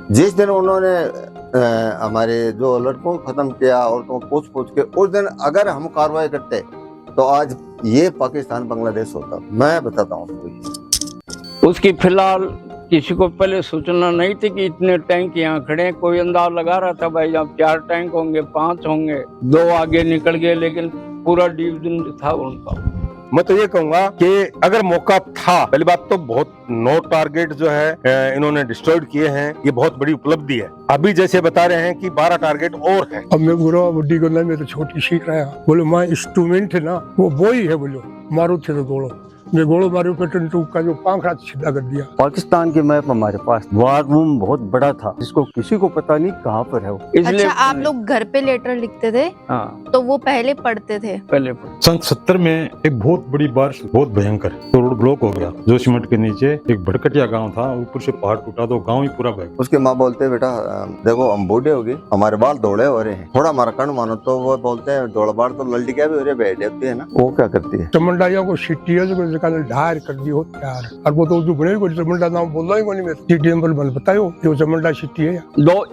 जिस दिन उन्होंने हमारे जो लड़कों को खत्म किया औरतों को पूछ के, उस दिन अगर हम कार्रवाई करते तो आज ये पाकिस्तान बांग्लादेश होता। मैं बताता हूँ उसकी फिलहाल किसी को पहले सूचना नहीं थी कि इतने टैंक यहाँ खड़े हैं। कोई अंदाज लगा रहा था भाई यहाँ 4 टैंक होंगे, 5 होंगे, 2 आगे निकल गए, लेकिन पूरा डिवीजन था उनका। मैं तो ये कहूंगा कि अगर मौका था, पहली बात तो बहुत 9 टारगेट जो है इन्होंने डिस्ट्रॉयड किए हैं, ये बहुत बड़ी उपलब्धि है। अभी जैसे बता रहे हैं कि 12 टारगेट और हैं। अब मैं बुरा बुढ़ी को नहीं, मैं तो छोटी सीख रहा है। बोलो माँ इंस्ट्रूमेंट है ना, वो ही है। बोलो मारो थे तो गोलो, मैं गोलो मारो पेटन टूक का जो पांखड़ा सीधा कर दिया। पाकिस्तान की मैप हमारे पास, वार रूम बहुत बड़ा था जिसको किसी को पता नहीं कहाँ पर है वो। अच्छा, आप लोग घर पे लेटर लिखते थे? हाँ, तो वो पहले पढ़ते थे? पहले सन 70 में एक बहुत बड़ी बारिश, बहुत भयंकर, तो रोड ब्लॉक हो गया। जोशीमठ के नीचे एक भड़कटिया गांव था, ऊपर से पहाड़ टूटा तो गांव ही पूरा बह गया। उसके माँ बोलते बेटा देखो हम बूढ़े हो गए, हमारे बाल दौड़े हो रहे हैं, थोड़ा हमारा कण मानो। तो वो बोलते हैं दौड़ बार तो लल्टी क्या भी हो रही है, बैठ जाती है ना। वो क्या करती है, चमंडाइया को सिटी है जो ढार कर दी हो यार। और वो तो जो बने को चमंडा नाम बोल रहा ही कोनी। मैं सिटी एम्बल बन बतायो जो चमंडा सिटी है।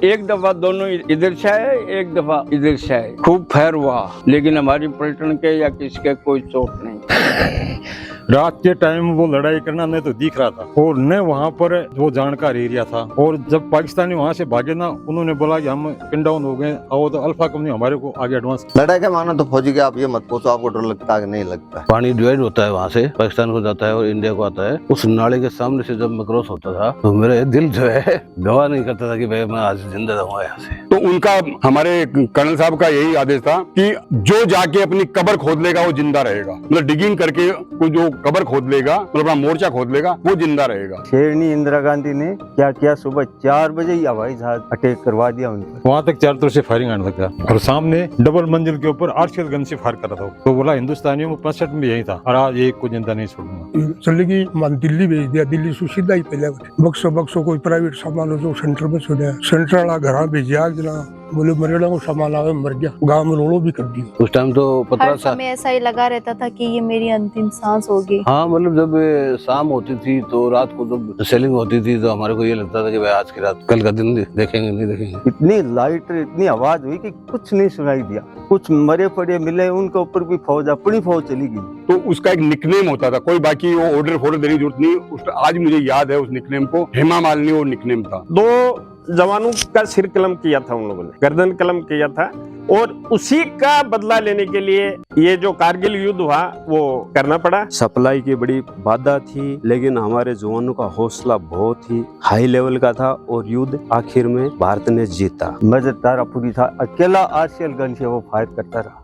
एक दफा दोनों इधर से आए, एक दफा इधर से आए। खूब फैर हुआ, लेकिन हमारी पलटन के या किसके कोई चोट नहीं। रात के टाइम वो लड़ाई करना नहीं तो दिख रहा था, और न वहाँ पर वो जानकार एरिया था। और जब पाकिस्तानी वहाँ से भागे ना, उन्होंने बोला कि हम पिन डाउन हो गए, और तो अल्फा कंपनी हमारे को आगे एडवांस। लड़ाई का मानो तो फौजी के आप ये मत पूछो आपको डर लगता है कि नहीं लगता। पानी डिवाइड होता है, वहाँ से पाकिस्तान को जाता है और इंडिया को आता है। उस नाले के सामने से जब मैं क्रॉस होता था तो मेरे दिल जो है गवाह नहीं करता था कि भाई मैं आज जिंदा रहूंगा यहाँ से। तो उनका, हमारे कर्नल साहब का यही आदेश था कि जो जाके अपनी कब्र खोद लेगा वो जिंदा रहेगा। मतलब डिगिंग करके कोई जो कब्र खोद लेगा, मतलब अपना मोर्चा खोद लेगा, वो जिंदा रहेगा। शेरनी इंदिरा गांधी ने क्या किया, सुबह 4 बजे ही हवाई जहाज अटैक करवा दिया उन पर। वहाँ तक चारों तरफ से फायरिंग आने लगा, और सामने डबल मंजिल के ऊपर आर्टिलरी गन से फायर कर रहा था। तो बोला हिंदुस्तानियों में 65 में यही था, और आज एक को जिंदा नहीं छोड़ूंगा। चलेगी मन दिल्ली भेज दिया, दिल्ली से सीधा ही पहले बक्सो कोई प्राइवेट सामान हो जो सेंटर में छोड़ा, सेंटर वाला घर भेजा जना। बोले मरेड़ा को सामान आवे, मर गया। गाँव में रोड़ो भी कर दिया। उस टाइम तो पता हर समय ऐसा ही लगा रहता था कि ये मेरी अंतिम सांस होगी। हाँ, मतलब जब शाम होती थी तो रात को जब सेलिंग होती थी तो हमारे को ये लगता था कि भाई आज की रात, कल का दिन देखेंगे नहीं देखेंगे। इतनी लाइट, इतनी आवाज हुई कि कुछ नहीं सुनाई दिया। कुछ मरे पड़े मिले, उनके ऊपर भी फौज, अपनी फौज चली गई। तो उसका एक निकनेम होता था, कोई बाकी वो ऑर्डर फोर्डर देने की जरूरत नहीं। आज मुझे याद है उस निकनेम को, हेमा मालिनी वो निकनेम था। 2 जवानों का सिर कलम किया था उन लोगों ने, गर्दन कलम किया था, और उसी का बदला लेने के लिए ये जो कारगिल युद्ध हुआ वो करना पड़ा। सप्लाई की बड़ी बाधा थी, लेकिन हमारे जवानों का हौसला बहुत ही हाई लेवल का था, और युद्ध आखिर में भारत ने जीता। मेजर तारापुरी था, अकेला आरसीएल गन से वो फायर करता रहा।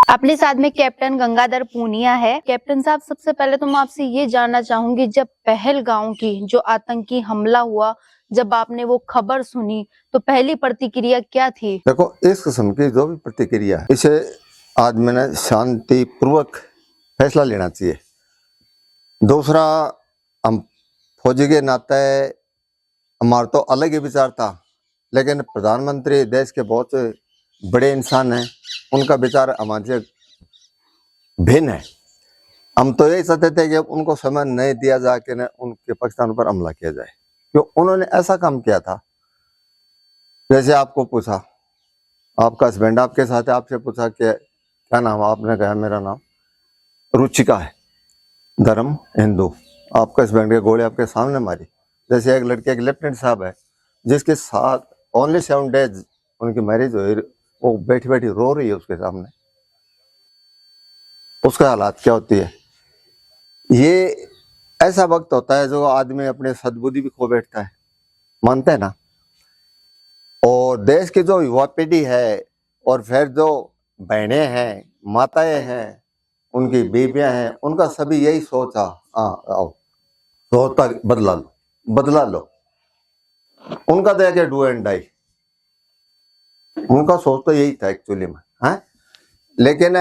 अपने साथ में कैप्टन गंगाधर पूनिया है। कैप्टन साहब, सबसे पहले तो मैं आपसे ये जानना चाहूंगी, जब पहलगांव की जो आतंकी हमला हुआ, जब आपने वो खबर सुनी तो पहली प्रतिक्रिया क्या थी? देखो, इस किस्म की जो भी प्रतिक्रिया है, इसे आदमी ने शांति पूर्वक फैसला लेना चाहिए। दूसरा, हम फौजी के नाते हमारा तो अलग ही विचार था, लेकिन प्रधानमंत्री देश के बहुत बड़े इंसान हैं, उनका विचार हमारे भिन्न है। हम तो यही चाहते थे कि उनको समय नहीं दिया जाए कि न उनके पाकिस्तान पर हमला किया जाए, क्यों उन्होंने ऐसा काम किया था। जैसे आपको पूछा, आपका हस्बैंड आपके साथ है, आपसे पूछा कि क्या नाम, आपने कहा मेरा नाम रुचिका है, धर्म हिंदू। आपका हस्बैंड के गोली आपके सामने मारी। जैसे एक लड़के, एक लेफ्टिनेंट साहब है जिसके साथ ओनली 7 डेज उनकी मैरिज हुई, वो बैठी बैठी रो रही है उसके सामने, उसका हालात क्या होती है। ये ऐसा वक्त होता है जो आदमी अपने सद्बुद्धि भी खो बैठता है, मानते हैं ना। और देश की जो युवा पीढ़ी है, और फिर जो बहनें हैं, माताएं हैं, उनकी बीबियां हैं, उनका सभी यही सोचा, आओ सोचता बदला लो। उनका तो क्या डू एंड डाई, उनका सोच तो यही था एक्चुअली में, है। लेकिन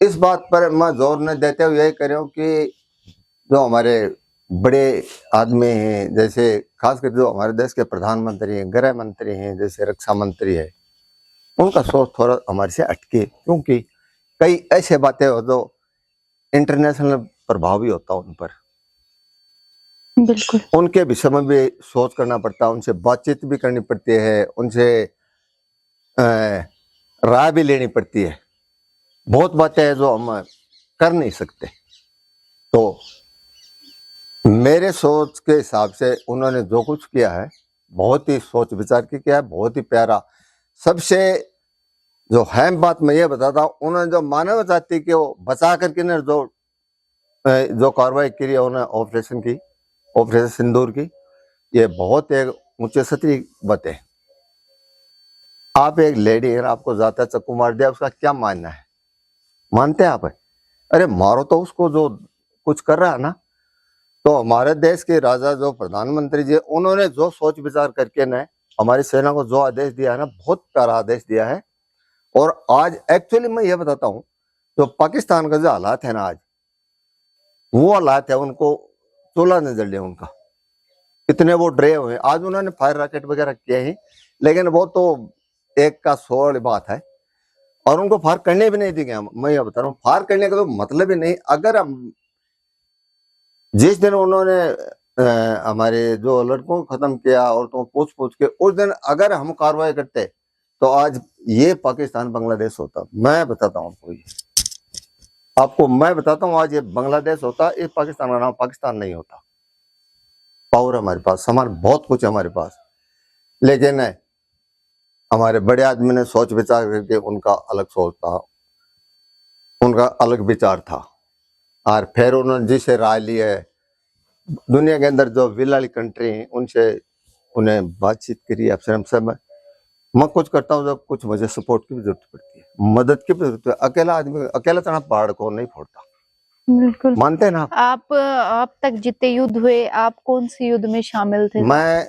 इस बात पर मैं जोर न देते हुए यही कर रहा हूँ कि जो हमारे बड़े आदमी हैं, जैसे खासकर जो हमारे देश के प्रधानमंत्री हैं, गृह मंत्री हैं, जैसे रक्षा मंत्री है, उनका सोच थोड़ा हमारे से अटके, क्योंकि कई ऐसे बातें हो जो इंटरनेशनल प्रभाव भी होता है उन पर। बिल्कुल। उनके विषय में भी सोच करना पड़ता है, उनसे बातचीत भी करनी पड़ती है, उनसे राय भी लेनी पड़ती है। बहुत बातें हैं जो हम कर नहीं सकते। तो मेरे सोच के हिसाब से उन्होंने जो कुछ किया है बहुत ही सोच विचार के किया है, बहुत ही प्यारा। सबसे जो अहम बात मैं ये बताता हूँ, उन्होंने जो मानव जाति के वो बचा करके ने जो कार्रवाई की है उन्होंने ऑपरेशन सिंदूर की, ये बहुत एक ऊंचे सतरी बात है। आप एक लेडी है, आपको जाता चक्कू मार दिया, उसका क्या मानना है? मानते हैं आप? अरे मारो तो उसको जो कुछ कर रहा है ना। तो हमारे देश के राजा जो प्रधानमंत्री जी, उन्होंने जो सोच विचार करके ने हमारी सेना को जो आदेश दिया है ना, बहुत प्यारा आदेश दिया है। और आज एक्चुअली मैं ये बताता हूँ, जो पाकिस्तान का जो हालात है ना आज, वो हालात है उनको चूल्हा नजर लिया उनका, इतने वो डरे हुए। आज उन्होंने फायर रॉकेट वगैरह किए हैं, लेकिन वो तो एक का 100 वाली बात है, और उनको फायर करने भी नहीं देंगे हम। मैं ये बता रहा हूँ, फायर करने का तो मतलब ही नहीं। अगर हम जिस दिन उन्होंने हमारे जो लड़कों को खत्म किया और तो पूछ के, उस दिन अगर हम कार्रवाई करते तो आज ये पाकिस्तान बांग्लादेश होता। मैं बताता हूँ आपको मैं बताता हूँ, आज ये बांग्लादेश होता, ये पाकिस्तान का नाम पाकिस्तान नहीं होता। पावर हमारे पास, सामान बहुत कुछ है हमारे पास, लेकिन हमारे बड़े आदमी ने सोच विचार करके उनका अलग सोच था, उनका अलग विचार था, और फिर उन्होंने जिसे राय ली है दुनिया के अंदर जो विल वाली कंट्री है उनसे उन्हें बातचीत करी। अफसर हमसे मैं कुछ करता हूँ, जब कुछ मुझे सपोर्ट की भी जरूरत पड़ती है, मदद की भी जरूरत है। अकेला आदमी अकेला चढ़ा पहाड़ को नहीं फोड़ता। बिल्कुल। मानते हैं ना आप? आप तक जितने युद्ध हुए, आप कौन से युद्ध में शामिल थे? मैं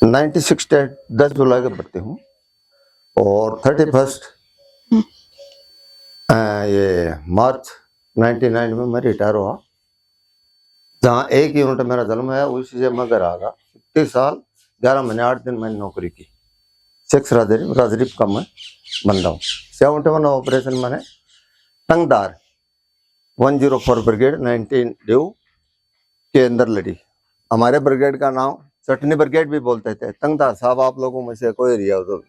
96 10 जुलाई को भर्ती हूँ, और 31 ये मार्च 99 में मैं रिटायर हुआ। जहाँ एक यूनिट मेरा जन्म है, उसी से मैं घर आ गया। 30 साल 11 महीने 8 दिन मैंने नौकरी की। 6 राजरीफ का मैं बंदा हूँ। 71 ऑपरेशन मैंने तंगदार 104 ब्रिगेड 19 ड्यू के अंदर लड़ी। हमारे ब्रिगेड का नाम चटनी ब्रिगेड भी बोलते थे। तंगदार साहब आप लोगों में से कोई रिया तो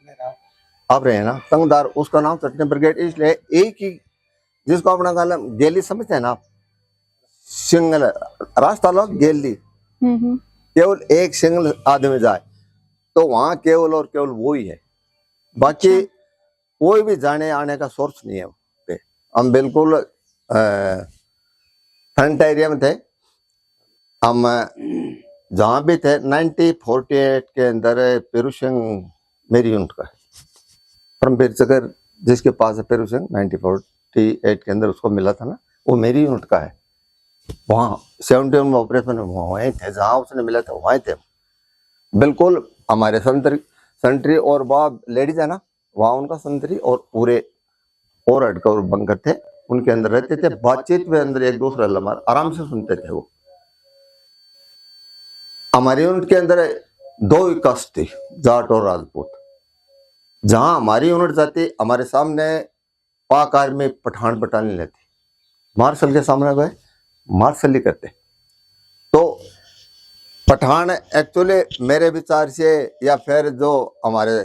आप रहे ना, तंगदार, उसका नाम चटनी ब्रिगेड इसलिए एक ही, जिसको अपना कालम गेली समझते हैं ना आप, सिंगल रास्ता लो गेली, केवल एक सिंगल आदमी जाए तो वहां केवल और केवल वो ही है, बाकी कोई भी जाने आने का सोर्स नहीं है पे। हम बिल्कुल फ्रंट एरिया में थे। हम जहाँ भी थे 1948 के अंदर पेरू सिंह मेरी यूनिट का है, परमवीर चक्र जिसके पास है पेरू सिंह 1948 के अंदर उसको मिला था ना, वो मेरी यूनिट का है। वहाँ 71 में ऑपरेशन वहीं थे, जहाँ उसने मिला था वहीं थे। बिल्कुल हमारे संतरी और वहाँ लेडीज है ना, वहाँ उनका संतरी और पूरे और हटकर और बंकर थे, उनके अंदर रहते थे। बातचीत में अंदर एक दूसरा लम्हा आराम से सुनते थे। वो हमारी यूनिट के अंदर 2 कास्ट थी, जाट और राजपूत। जहां हमारी यूनिट जाती, हमारे सामने पाक आर्मी पठान बटालियन लेती, मार्शल के सामने गए मार्शल ही करते। तो पठान एक्चुअली मेरे विचार से, या फिर जो हमारे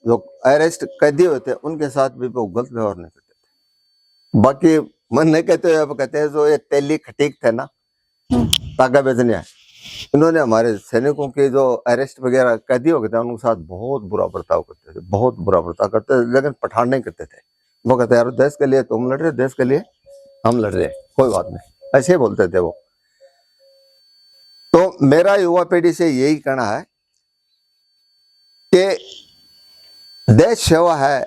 जो अरेस्ट कैदी होते उनके साथ भी वो गलत व्यवहार नहीं करते थे। बाकी मन नहीं कहते, अब कहते हैं जो ये तेली खटीक थे ना, तागा बेचने, इन्होंने हमारे सैनिकों के जो अरेस्ट वगैरह कैदी हो गए थे उनके साथ बहुत बुरा बर्ताव करते थे, बहुत बुरा बर्ताव करते थे। लेकिन पठान नहीं करते थे। वो कहते यार देश के लिए तुम लड़ रहे, देश के लिए हम लड़ रहे, कोई बात नहीं, ऐसे ही बोलते थे वो। तो मेरा युवा पीढ़ी से यही कहना है कि देश सेवा है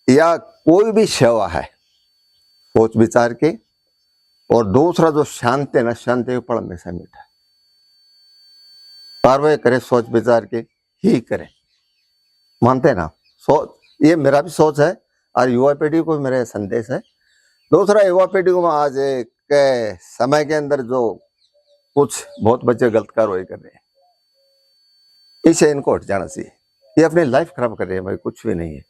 या कोई भी सेवा है, सोच विचार के, और दूसरा जो शांति है ना, शांति का फल हमेशा मीठा है। कार्रवाई करे सोच विचार के ही करें, मानते हैं ना? सोच, ये मेरा भी सोच है और युवा पीढ़ी को मेरा संदेश है। दूसरा, युवा पीढ़ी को आज के समय के अंदर जो कुछ बहुत बच्चे गलत कार्रवाई कर रहे हैं, इसे इनको हट जाना चाहिए। ये अपनी लाइफ खराब कर रहे हैं भाई, कुछ भी नहीं है।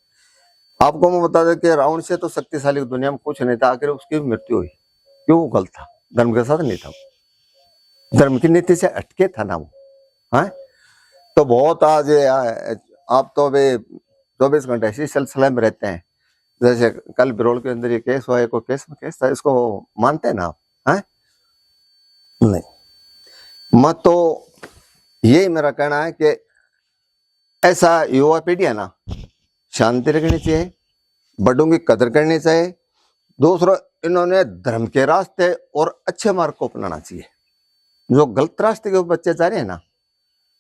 आपको मैं बता दें कि रावण से तो शक्तिशाली दुनिया में कुछ नहीं था, आखिर उसकी मृत्यु हुई। क्यों? वो गलत था, धर्म के साथ नहीं था, धर्म की नीति से हटके था ना वो। है तो बहुत आज आप तो अभी 24 घंटे इसी सिलसिले में रहते हैं। जैसे कल बिरोल के अंदर ये केस हुआ, कोई केस में केस था, इसको मानते हैं ना आप? हैं? नहीं। मत तो यही मेरा कहना है कि ऐसा युवा पीढ़ी है ना, शांति रखनी चाहिए, बड़ों की कदर करनी चाहिए। दूसरा, इन्होंने धर्म के रास्ते और अच्छे मार्ग को अपनाना चाहिए। जो गलत रास्ते के बच्चे जा रहे हैं ना,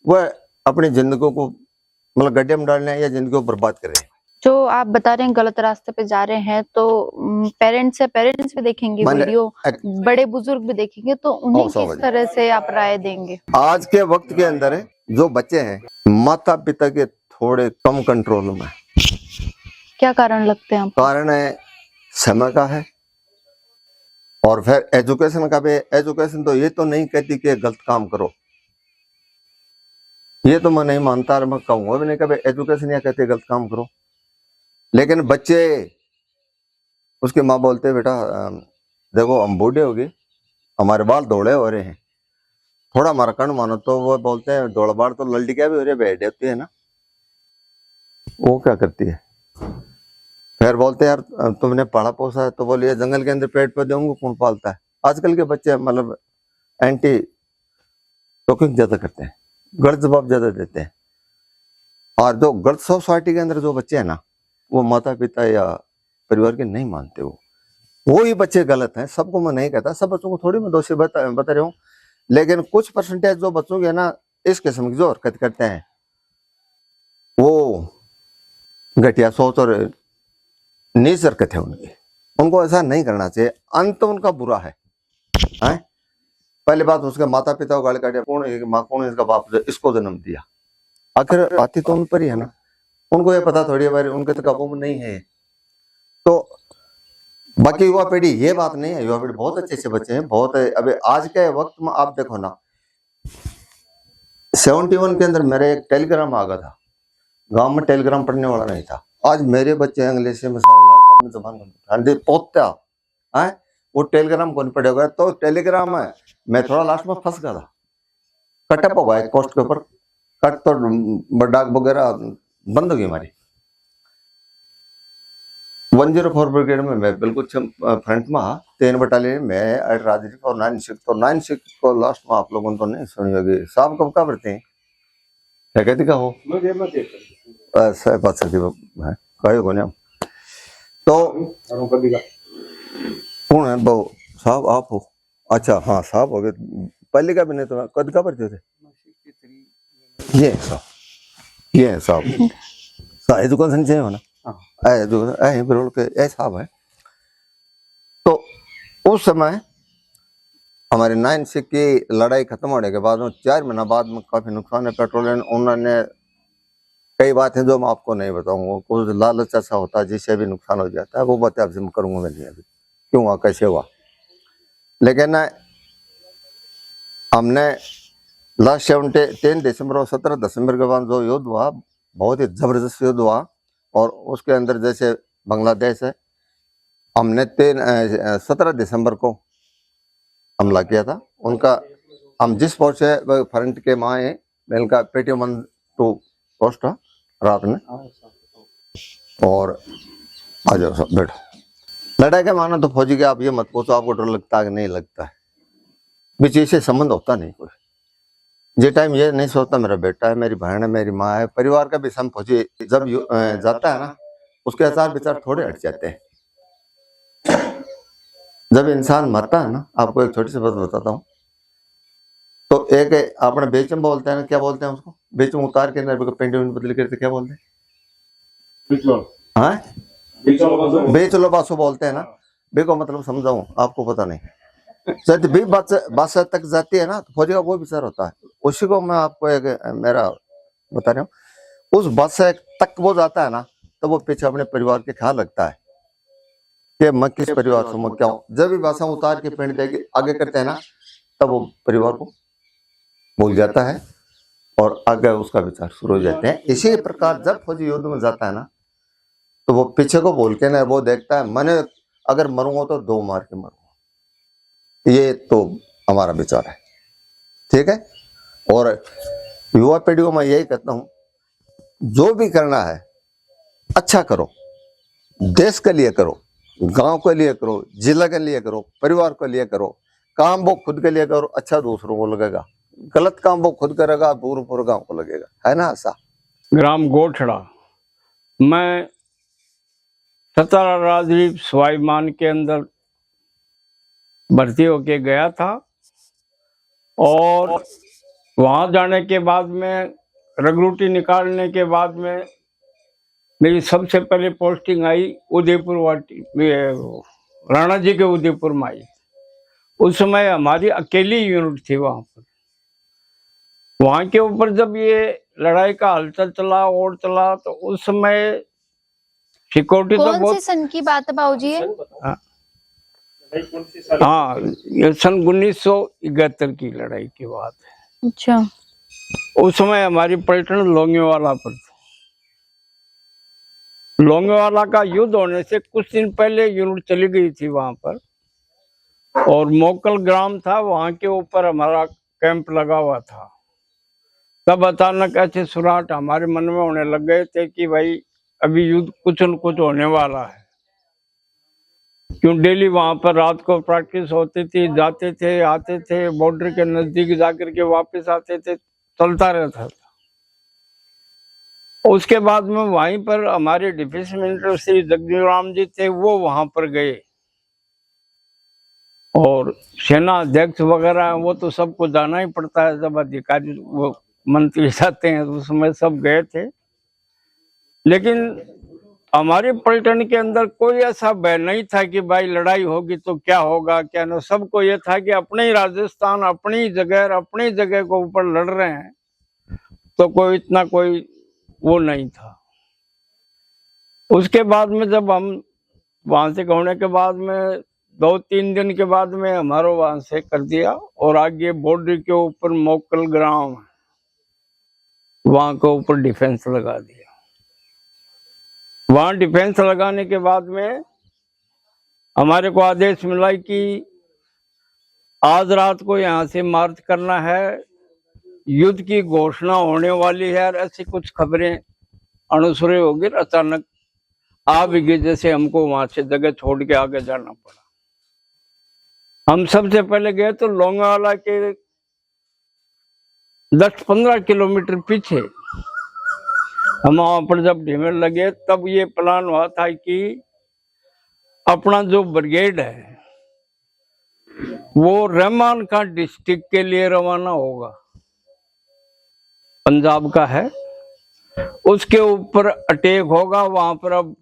वह अपनी जिंदगी को मतलब गड्ढे में डालने या जिंदगी को बर्बाद कर रहे हैं। जो आप बता रहे हैं गलत रास्ते पे जा रहे हैं, तो पेरेंट्स भी देखेंगे वीडियो, बड़े बुजुर्ग भी देखेंगे, तो उन्हें किस तरह से आप राय देंगे? आज के वक्त के अंदर जो बच्चे हैं, माता पिता के थोड़े कम कंट्रोल में। क्या कारण लगते हैं आपको? कारण है समय का है, और फिर एजुकेशन का भी। एजुकेशन तो ये तो नहीं कहती कि गलत काम करो, ये तो मैं नहीं मानता, और मैं कहूंगा भी नहीं कभी एजुकेशन या कहते गलत काम करो। लेकिन बच्चे, उसके माँ बोलते बेटा देखो हम बूढ़े हो गए, हमारे बाल दौड़े हो रहे हैं, थोड़ा हमारा कण मानो। तो वो बोलते हैं दौड़ बाड़ तो लल्डी क्या भी हो रही है, बैठ होती है ना, वो क्या करती है? फिर बोलते हैं यार तुमने पाला पोसा है, तो बोलिए जंगल के अंदर पेड़ पौधे होंगे, कौन पालता है? आजकल के बच्चे मतलब एंटी टॉकिंग ज्यादा करते हैं, गलत जवाब ज्यादा देते हैं। और जो गलत सोसाइटी के अंदर जो बच्चे हैं ना, वो माता पिता या परिवार के नहीं मानते, वो ही बच्चे गलत हैं। सबको मैं नहीं कहता, सब बच्चों को थोड़ी मैं दोषी बता रहा हूँ, लेकिन कुछ परसेंटेज जो बच्चों के ना इस किस्म की जो हरकत करते हैं, वो घटिया सोच और नीच हरकत है उनकी, उनको ऐसा नहीं करना चाहिए। अंत उनका बुरा है। पहली बात, उसके माता पिता को गाली काटे, कौन है माँ, कौन है इसका बाप जो इसको जन्म दिया? आखिर आती तो उन पर ही है ना, उनको ये पता थोड़ी बार उनके तो काबू में नहीं है। तो बाकी युवा पीढ़ी ये बात नहीं है, युवा पीढ़ी बहुत अच्छे अच्छे बच्चे हैं, बहुत है। अभी आज के वक्त में आप देखो ना, 71 के अंदर मेरे एक टेलीग्राम आ गया था, गांव में टेलीग्राम पढ़ने वाला नहीं था। आज मेरे बच्चे इंग्लिश में जबान पोत्या है, वो टेलीग्राम कौन पढ़ेगा? तो टेलीग्राम है, मैं थोड़ा लास्ट में फंस गया था, कटअप हो गया पोस्ट के ऊपर, कट तो डाक वगैरह बंद हो गई हमारी। 104 ब्रिगेड में मैं बिल्कुल फ्रंट में 3 बटालियन में राजनीति और 9-6, तो 9-6 को लास्ट में आप लोगों ने तो नहीं सुनी होगी। साहब कब का पढ़ते हैं, क्या कहती का हो ऐसा बात सकती है कहे को नहीं। तो कौन है वो साहब? आप हो? अच्छा हाँ साहब हो गए, पहले का भी नहीं तो कद का पढ़ते थे? ये साहब, ये है साहब, एजुकेशन चाहिए हो ना, बिरोल के साहब है। तो उस समय हमारे 9-6 की लड़ाई खत्म होने के बाद 4 महीना बाद में काफी नुकसान है। पेट्रोलियम उन्होंने कई बातें जो मैं आपको नहीं बताऊंगा, कुछ लालच ऐसा होता है जिससे भी नुकसान हो जाता है, वो बातें आपसे मैं करूंगा मैं नहीं अभी, क्यों हुआ कैसे हुआ। लेकिन हमने लास्ट 10 दिसंबर और 17 दिसंबर के बाद जो युद्ध हुआ, बहुत ही जबरदस्त युद्ध हुआ। और उसके अंदर जैसे बांग्लादेश है, हमने 17 दिसंबर को हमला किया था उनका। हम जिस पोस्ट है फ्रंट के माँ है, मैं का पेटीएम 1-2 पोस्ट रात में, और आ जाओ सब बैठो। लड़ाई का माना तो फौजी के आप ये मत पूछो आपको डर लगता है कि नहीं लगता है, बीच से संबंध होता नहीं कोई। जे टाइम ये नहीं सोचता मेरा बेटा है, मेरी बहन है, मेरी माँ है, परिवार का भी सम फौजी जब जाता है ना, उसके आचार विचार थोड़े हट जाते हैं। जब इंसान मरता है ना, आपको एक छोटी सी बात बताता हूँ। तो एक अपने बेचम बोलते हैं ना, क्या बोलते हैं उसको? बेचम उतार के अंदर पेंट बदल करते क्या बोलते हैं? हाँ, बेच लो बासो बोलते हैं ना। बेको मतलब समझाऊं आपको, पता नहीं जब भी बादशाह तक जाती है ना, तो फौजी का वो विचार होता है। उसी को मैं आपको एक मेरा बता रहा हूँ, उस बादशाह तक वो जाता है ना, तो वो पीछे अपने परिवार के ख्याल रखता है कि मैं किस परिवार से मैं क्या हूँ। जब भी बादशाह उतार के पेंट देके आगे करते हैं ना, तब वो परिवार को भूल जाता है और आगे उसका विचार शुरू हो जाते हैं। इसी प्रकार जब फौजी युद्ध में जाता है ना, तो वो पीछे को बोल के ना वो देखता है मैंने अगर मरूंगा तो 2 मार के मरूंगा। ये तो हमारा विचार है, ठीक है। और युवा पीढ़ी को मैं यही कहता हूँ, जो भी करना है अच्छा करो, देश के लिए करो, गांव के लिए करो, जिला के लिए करो, परिवार के लिए करो। काम वो खुद के लिए करो, अच्छा दूसरों को लगेगा। गलत काम वो खुद करेगा, पूरे गांव को लगेगा, है ना। ऐसा ग्राम गोठड़ा, मैं सतारा राजदीप स्वाभिमान के अंदर भर्ती होके गया था और वहां जाने के बाद में रगरूटी निकालने के बाद में मेरी सबसे पहले पोस्टिंग आई उदयपुर वाटी, राणा जी के उदयपुर में आई। उस समय हमारी अकेली यूनिट थी वहां पर। वहां के ऊपर जब ये लड़ाई का हलचल चला और चला तो उस समय सिक्योरिटी तो कौन से बहुत, सन की बात है बाबूजी ये? हाँ ये सन 1971 की लड़ाई की बात है। अच्छा। उस समय हमारी पलटन लोंगेवाला पर थी। लोंगेवाला का युद्ध होने से कुछ दिन पहले यूनिट चली गई थी वहां पर और मोकल ग्राम था, वहां के ऊपर हमारा कैंप लगा हुआ था। तब अचानक ऐसे सुराट हमारे मन में होने लग गए थे कि भाई अभी युद्ध कुछ न कुछ होने वाला है। क्यों डेली वहां पर रात को प्रैक्टिस होती थी, जाते थे आते थे, बॉर्डर के नजदीक जाकर के वापस आते थे, चलता रहता था। उसके बाद में वहीं पर हमारे डिफेंस मिनिस्टर श्री जगजीवन राम जी थे, वो वहां पर गए और सेना अध्यक्ष वगैरह वो तो सबको जाना ही पड़ता है, जब अधिकारी वो मंत्री जाते हैं तो उसमें सब गए थे। लेकिन हमारे पलटन के अंदर कोई ऐसा भय नहीं था कि भाई लड़ाई होगी तो क्या होगा क्या नहीं। सबको ये था कि अपने ही राजस्थान, अपनी जगह को ऊपर लड़ रहे हैं, तो कोई इतना कोई वो नहीं था। उसके बाद में जब हम वहां से होने के बाद में 2-3 दिन के बाद में हमारा वहां से कर दिया और आगे बॉर्डर के ऊपर मोकल ग्राम, वहां के ऊपर डिफेंस लगा दिया। वहां डिफेंस लगाने के बाद में हमारे को आदेश मिला कि आज रात को यहाँ से मार्च करना है, युद्ध की घोषणा होने वाली है। और ऐसी कुछ खबरें अनुसरे हो गई, अचानक आ भी गई, जैसे हमको वहां से जगह छोड़ के आगे जाना पड़ा। हम सबसे पहले गए तो लोंगेवाला के 10-15 किलोमीटर पीछे। हम वहां पर जब ढीमर लगे तब ये प्लान हुआ था कि अपना जो ब्रिगेड है वो रहमान खान डिस्ट्रिक्ट के लिए रवाना होगा, पंजाब का है, उसके ऊपर अटैक होगा। वहां पर अब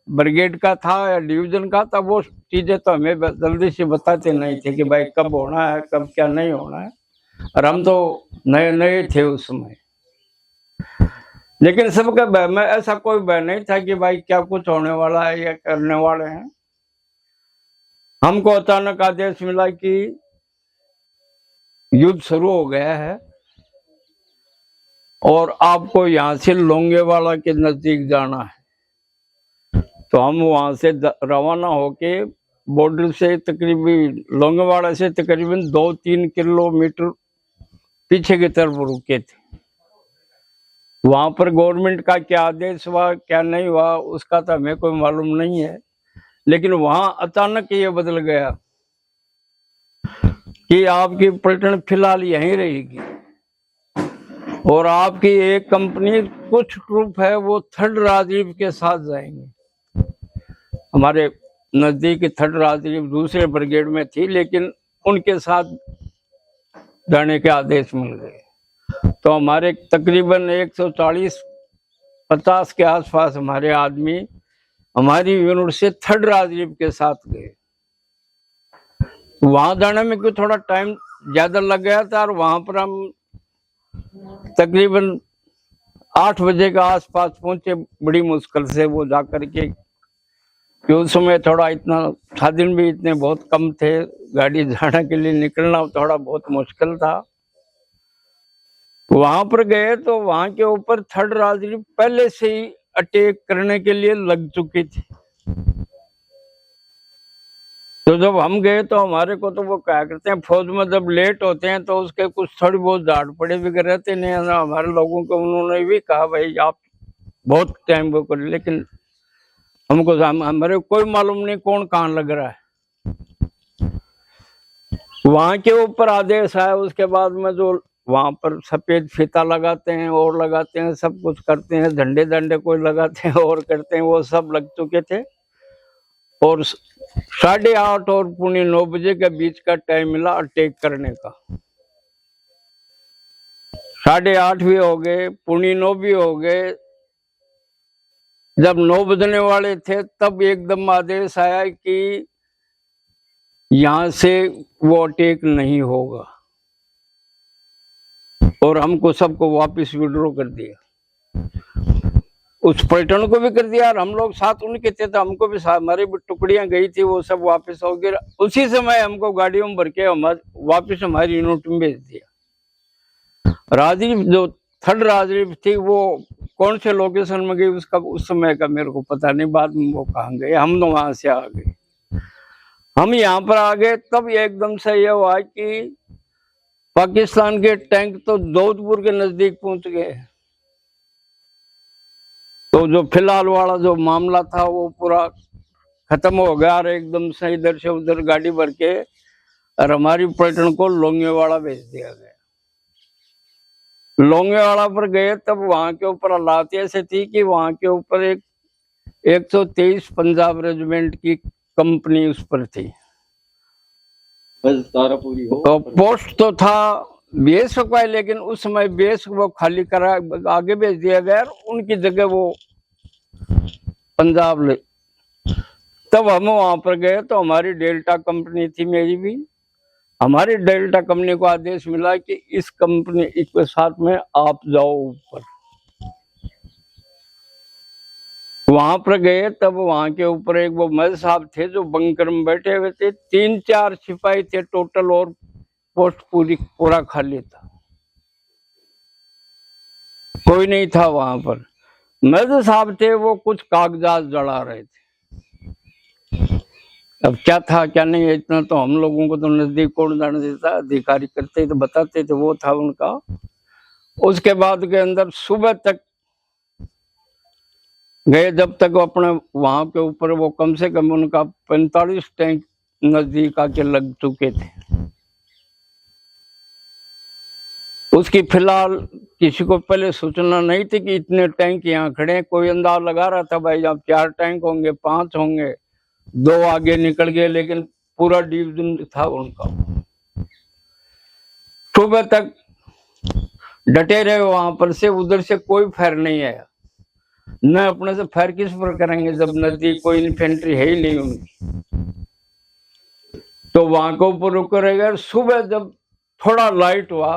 ब्रिगेड का था या डिवीजन का था, वो चीजें तो हमें जल्दी से बताते नहीं थे कि भाई कब होना है, कब क्या नहीं होना है। और हम तो नए नए थे उस समय, लेकिन सबका भय में ऐसा कोई भय नहीं था कि भाई क्या कुछ होने वाला है या करने वाले हैं। हमको अचानक आदेश मिला कि युद्ध शुरू हो गया है और आपको यहाँ से लोंगेवाला के नजदीक जाना है। तो हम वहां से रवाना होके बॉर्डर से तकरीबन लोंगेवाला से तकरीबन 2-3 किलोमीटर पीछे की तरफ रुके थे। वहां पर गवर्नमेंट का क्या आदेश हुआ क्या नहीं हुआ उसका तो हमें कोई मालूम नहीं है, लेकिन वहां अचानक ये बदल गया कि आपकी पलटन फिलहाल यहीं रहेगी और आपकी एक कंपनी, कुछ ग्रुप है वो 3rd राजदीप के साथ जाएंगे। हमारे नजदीक 3rd राजदीप दूसरे ब्रिगेड में थी, लेकिन उनके साथ जाने के आदेश मिल गए। तो हमारे तकरीबन 140-50 के आसपास हमारे आदमी हमारी यूनिट से 3rd राजदीप के साथ गए। वहां जाने में कोई थोड़ा टाइम ज्यादा लग गया था और वहां पर हम तकरीबन 8 बजे के आसपास पहुंचे, बड़ी मुश्किल से वो जाकर के, कि उस समय थोड़ा इतना साधन भी इतने बहुत कम थे, गाड़ी जाने के लिए निकलना थोड़ा बहुत मुश्किल था। वहां पर गए तो वहां के ऊपर 3rd राजदीप पहले से ही अटैक करने के लिए लग चुकी थी। तो जब हम गए तो हमारे को तो वो क्या करते हैं, फौज में जब लेट होते हैं तो उसके कुछ थोड़ी बहुत झाड़ पड़े भी रहते नहीं है ना हमारे लोगों को। उन्होंने भी कहा भाई आप बहुत टाइम वो कर, लेकिन हमको हमारे कोई मालूम नहीं कौन कहाँ लग रहा है। वहां के ऊपर आदेश आया, उसके बाद में जो वहां पर सफेद फीता लगाते हैं और लगाते हैं, सब कुछ करते हैं, झंडे झंडे कोई लगाते हैं और करते हैं, वो सब लग चुके थे। और 8:30 और 9:45 बजे के बीच का टाइम मिला अटैक करने का। 8:30 भी हो गए, 9:45 भी हो गए। जब 9 बजने वाले थे तब एकदम आदेश आया कि यहां से वो अटैक नहीं होगा, और हमको सबको वापस विड्रॉ कर दिया। उस पर्यटन को भी कर दिया और हम लोग साथ उनके थे तो हमको भी हमारी भी टुकड़ियां गई थी, वो सब वापस हो गए। उसी समय हमको गाड़ियों में भर के वापस हमारी यूनिट में भेज दिया। राजद्वीप जो 3rd राजद्वीप थी वो कौन से लोकेशन में गई उसका उस समय का मेरे को पता नहीं, बाद में वो कहाँ गए। हम तो वहां से आ गए, हम यहाँ पर आ गए तब एकदम से ये हुआ कि पाकिस्तान के टैंक तो दौदपुर के नजदीक पहुंच गए। तो जो फिलहाल वाला जो मामला था वो पूरा खत्म हो गया और एकदम से इधर से उधर गाड़ी भर के और हमारी पर्यटन को लोंगेवाड़ा भेज दिया गया। लोंगेवाड़ा पर गए तब वहां के ऊपर हालात ऐसे थी कि वहां के ऊपर एक 123 पंजाब रेजिमेंट की कंपनी उस पर थी। तो पोस्ट तो था बीएसएफ का, लेकिन उस समय बीएसएफ वो खाली करा आगे भेज दिया गया और उनकी जगह वो पंजाब ले। तब हम वहां पर गए तो हमारी डेल्टा कंपनी थी, मेरी भी। हमारी डेल्टा कंपनी को आदेश मिला कि इस कंपनी के साथ में आप जाओ ऊपर। वहां पर गए तब वहां के ऊपर एक वो मल साहब थे जो बंकर में बैठे हुए थे, 3-4 सिपाही थे टोटल और पोस्ट पूरा खाली था, कोई नहीं था वहां पर। मल साहब थे वो कुछ कागजात जला रहे थे। अब क्या था क्या नहीं इतना तो हम लोगों को तो नजदीक कौन जाने देता, अधिकारी करते तो बताते थे, वो था उनका। उसके बाद के अंदर सुबह तक गए, जब तक अपने वहां के ऊपर वो कम से कम उनका 45 टैंक नजदीक आके लग चुके थे। उसकी फिलहाल किसी को पहले सूचना नहीं थी कि इतने टैंक यहाँ खड़े हैं। कोई अंदाज लगा रहा था भाई यहाँ 4 टैंक होंगे, 5 होंगे, 2 आगे निकल गए, लेकिन पूरा डिवीजन था उनका। सुबह तक डटे रहे वहां पर से, उधर से कोई फायर नहीं आया। न अपने से फायर किस पर करेंगे जब नजदीक कोई इन्फेंट्री है ही नहीं उनकी। तो वहां के ऊपर रुके रह गए। सुबह जब थोड़ा लाइट हुआ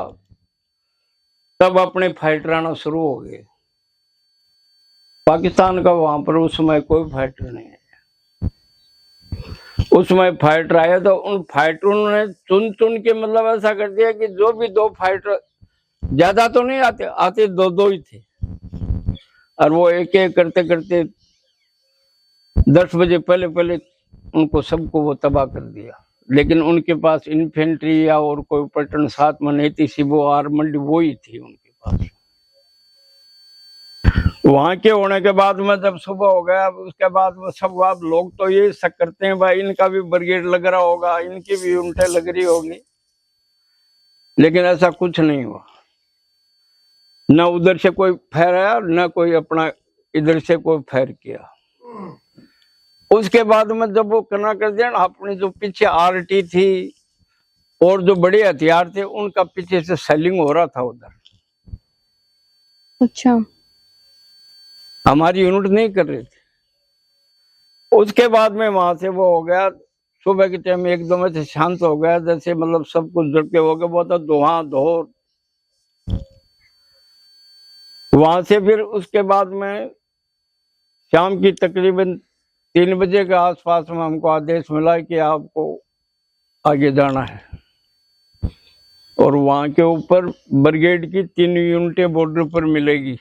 तब अपने फाइटर आना शुरू हो गए। पाकिस्तान का वहां पर उस समय कोई फाइटर नहीं आया। उस समय फाइटर आया तो उन फाइटरों ने चुन चुन के मतलब ऐसा कर दिया कि जो भी 2 फाइटर, ज्यादा तो नहीं आते 2-2 ही थे, और वो एक एक करते करते 10 बजे पहले उनको सबको वो तबाह कर दिया। लेकिन उनके पास इन्फेंट्री या और कोई पैटर्न साथ में नहीं थी, सिर्फ वो आर्मड वो ही थी उनके पास। वहां के होने के बाद में जब सुबह हो गया, उसके बाद में सब आप लोग तो ये शक करते हैं भाई इनका भी ब्रिगेड लग रहा होगा, इनकी भी यूनिटें लग रही होगी, लेकिन ऐसा कुछ नहीं हुआ। न उधर से कोई फायर आया, न कोई अपना इधर से कोई फायर किया। उसके बाद में जब वो करना कर दिया ना, अपने जो पीछे आरटी थी और जो बड़े हथियार थे उनका पीछे से सेलिंग हो रहा था उधर। अच्छा, हमारी यूनिट नहीं कर रही थी। उसके बाद में वहां से वो हो गया, सुबह के टाइम एकदम से शांत हो गया, जैसे मतलब सब कुछ जड़ के हो गया, बहुत धुआं धोर। वहां से फिर उसके बाद में शाम की तकरीबन 3 बजे के आसपास में हमको आदेश मिला कि आपको आगे जाना है, और वहां के ऊपर ब्रिगेड की 3 यूनिटें बॉर्डर पर मिलेगी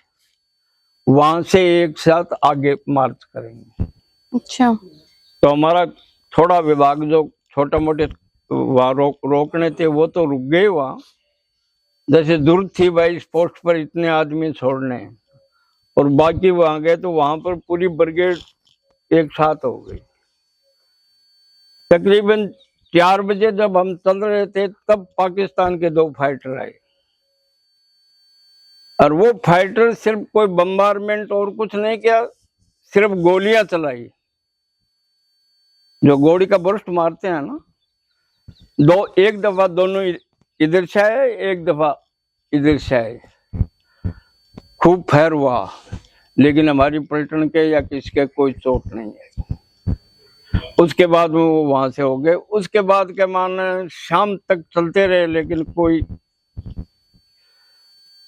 वहां से एक साथ आगे मार्च करेंगे। अच्छा। तो हमारा थोड़ा विभाग जो छोटे मोटे वहाँ रोकने थे वो तो रुक गए वहाँ, जैसे दूर थी भाई इस पोस्ट पर इतने आदमी छोड़ने हैं, और बाकी वहां गए तो वहां पर पूरी ब्रिगेड एक साथ हो गई। तकरीबन 4 बजे जब हम चल रहे थे तब पाकिस्तान के 2 फाइटर आए, और वो फाइटर सिर्फ कोई बम्बारमेंट और कुछ नहीं किया, सिर्फ गोलियां चलाई, जो गोली का बर्स्ट मारते हैं ना, एक दफा दोनों इधर से आए, एक दफा इधर से आए, खूब फायर हुआ, लेकिन हमारी पलटन के या किसके कोई चोट नहीं है। उसके बाद में वो वहां से हो गए। उसके बाद के माने शाम तक चलते रहे, लेकिन कोई,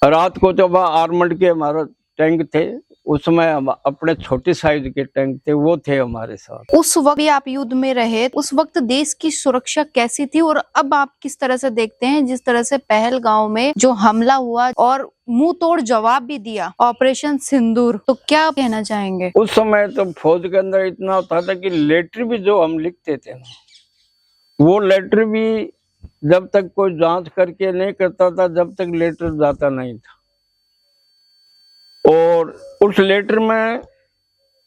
रात को जब आर्मर्ड के हमारा टैंक थे, उसमें हम अपने छोटे साइज के टैंक थे, वो थे हमारे साथ। उस वक्त भी आप युद्ध में रहे, उस वक्त देश की सुरक्षा कैसी थी, और अब आप किस तरह से देखते हैं जिस तरह से पहलगांव में जो हमला हुआ और मुंह तोड़ जवाब भी दिया, ऑपरेशन सिंदूर, तो क्या कहना चाहेंगे? उस समय तो फौज के अंदर इतना होता था कि लेटर भी जो हम लिखते थे ना, वो लेटर भी जब तक कोई जांच करके नहीं करता था, जब तक लेटर जाता नहीं था। और उस लेटर में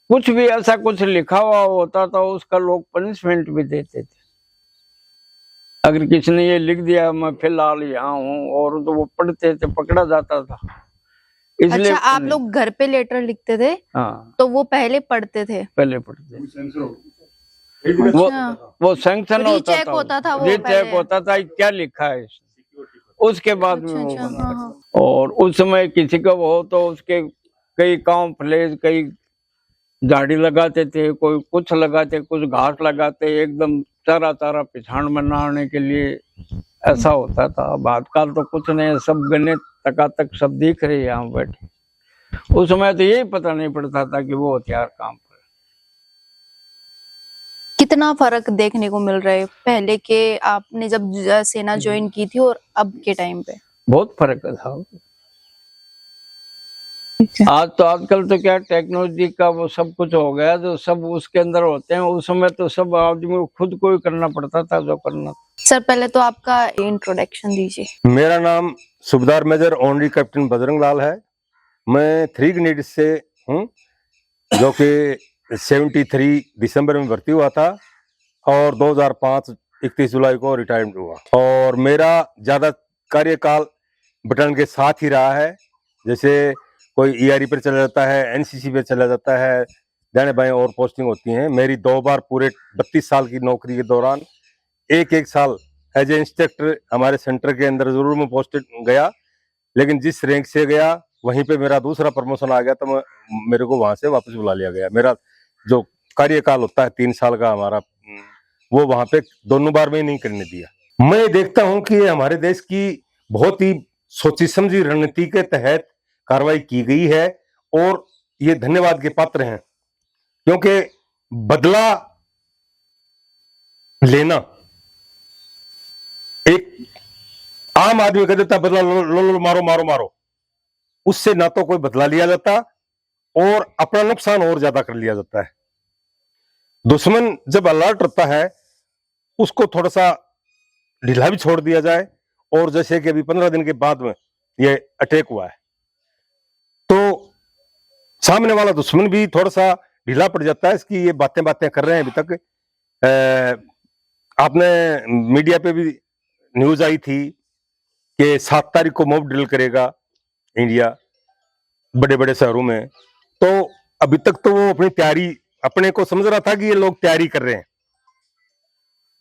कुछ भी ऐसा कुछ लिखा हुआ होता था, उसका लोग पनिशमेंट भी देते थे। अगर किसी ने ये लिख दिया मैं फिलहाल यहाँ हूँ, और तो वो पढ़ते थे, पकड़ा जाता था। इसलिए अच्छा, आप लोग घर पे लेटर लिखते थे? हाँ, तो वो पहले पढ़ते थे? पहले पढ़ते। अच्छा। वो सैंक्शन रीचेक होता था, वो रीचेक पहले। होता था क्या लिखा है इसमें। उसके बाद में वो अच्छा, बना। हाँ, हाँ। और उस समय किसी का हो तो उसके कई कांव फ्लेज, कई झाड़ी लगाते थे, कोई कुछ लगाते, कुछ घास लगाते, एकदम चारा चारा पिछाड़ में नहाने के लिए, ऐसा होता था। अब आजकल तो कुछ नहीं, सब गने तक सब दिख रहे यहाँ बैठे। उस समय तो यही पता नहीं पड़ता था कि वो हथियार काम पर। कितना फर्क देखने को मिल रहा है पहले के, आपने जब सेना ज्वाइन की थी और अब के टाइम पे? बहुत फर्क था। आज तो आजकल तो क्या टेक्नोलॉजी का वो सब कुछ हो गया, जो सब उसके अंदर होते हैं। उस समय तो सब आदमी को खुद को ही करना पड़ता था जो करना। सर, पहले तो आपका इंट्रोडक्शन दीजिए। मेरा नाम सूबेदार major honorary captain Bajrang Lal है। मैं 3 ग्रेनेड से हूँ, जो कि 73 दिसंबर में भर्ती हुआ था और 2005 31 जुलाई को रिटायरमेंट हुआ। और मेरा ज़्यादा कार्यकाल बटालियन के साथ ही रहा है। जैसे कोई ईआरई पर चला जाता है, एनसीसी पे चला जाता है, दाएं बाएं और पोस्टिंग होती हैं। मेरी 2 बार पूरे 32 साल की नौकरी के दौरान एक साल एज ए इंस्ट्रक्टर हमारे सेंटर के अंदर जरूर मैं पोस्टेड गया, लेकिन जिस रैंक से गया वहीं पे मेरा दूसरा प्रमोशन आ गया, तो मेरे को वहां से वापस बुला लिया गया। मेरा जो कार्यकाल होता है 3 साल का हमारा, वो वहां पे दोनों बार में नहीं करने दिया। मैं देखता हूं कि ये हमारे देश की बहुत ही सोची समझी रणनीति के तहत कार्रवाई की गई है, और ये धन्यवाद के पात्र हैं, क्योंकि बदला लेना, एक आम आदमी कह देता बदला लो मारो मारो मारो, उससे ना तो कोई बदला लिया जाता और अपना नुकसान और ज्यादा कर लिया जाता है। दुश्मन जब अलर्ट रहता है उसको थोड़ा सा ढीला भी छोड़ दिया जाए, और जैसे कि अभी 15 दिन के बाद में ये अटैक हुआ है, तो सामने वाला दुश्मन भी थोड़ा सा ढीला पड़ जाता है। इसकी ये बातें कर रहे हैं अभी तक। आपने मीडिया पे भी न्यूज आई थी कि 7 तारीख को मॉब ड्रिल करेगा इंडिया बड़े बड़े शहरों में। तो अभी तक तो वो अपनी तैयारी, अपने को समझ रहा था कि ये लोग तैयारी कर रहे हैं,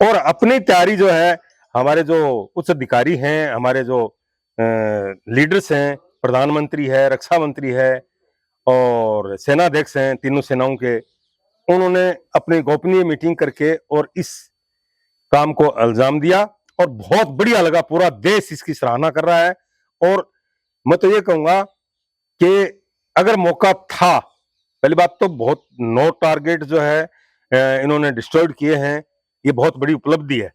और अपनी तैयारी जो है हमारे जो उच्च अधिकारी हैं, हमारे जो लीडर्स हैं, प्रधानमंत्री है, रक्षा मंत्री है और सेनाध्यक्ष हैं तीनों सेनाओं के, उन्होंने अपनी गोपनीय मीटिंग करके और इस काम को अंजाम दिया, और बहुत बढ़िया लगा। पूरा देश इसकी सराहना कर रहा है। और मैं तो ये कहूंगा कि अगर मौका था, पहली बात तो बहुत 9 टारगेट जो है इन्होंने डिस्ट्रॉयड किए हैं, ये बहुत बड़ी उपलब्धि है।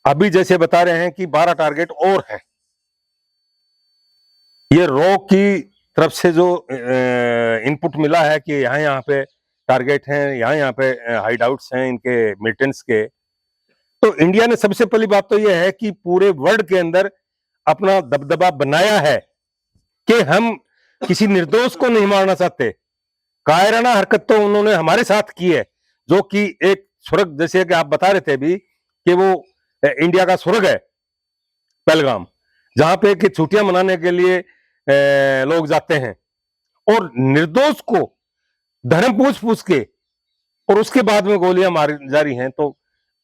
अभी जैसे बता रहे हैं कि 12 टारगेट और हैं। ये रॉ की तरफ से जो इनपुट मिला है कि यहाँ पे टारगेट हैं, यहाँ पे हाइड आउट्स हैं इनके मिलिटेंट्स के, तो इंडिया ने सबसे पहली बात तो यह है कि पूरे वर्ल्ड के अंदर अपना दबदबा बनाया है कि हम किसी निर्दोष को नहीं मारना चाहते। कायराना हरकत तो उन्होंने हमारे साथ की है, जो कि एक स्वर्ग, जैसे कि आप बता रहे थे अभी कि वो इंडिया का स्वर्ग है पहलगाम, जहां पे कि छुट्टियां मनाने के लिए लोग जाते हैं, और निर्दोष को धर्म पूछ पूछ के और उसके बाद में गोलियां मारी जा रही हैं, तो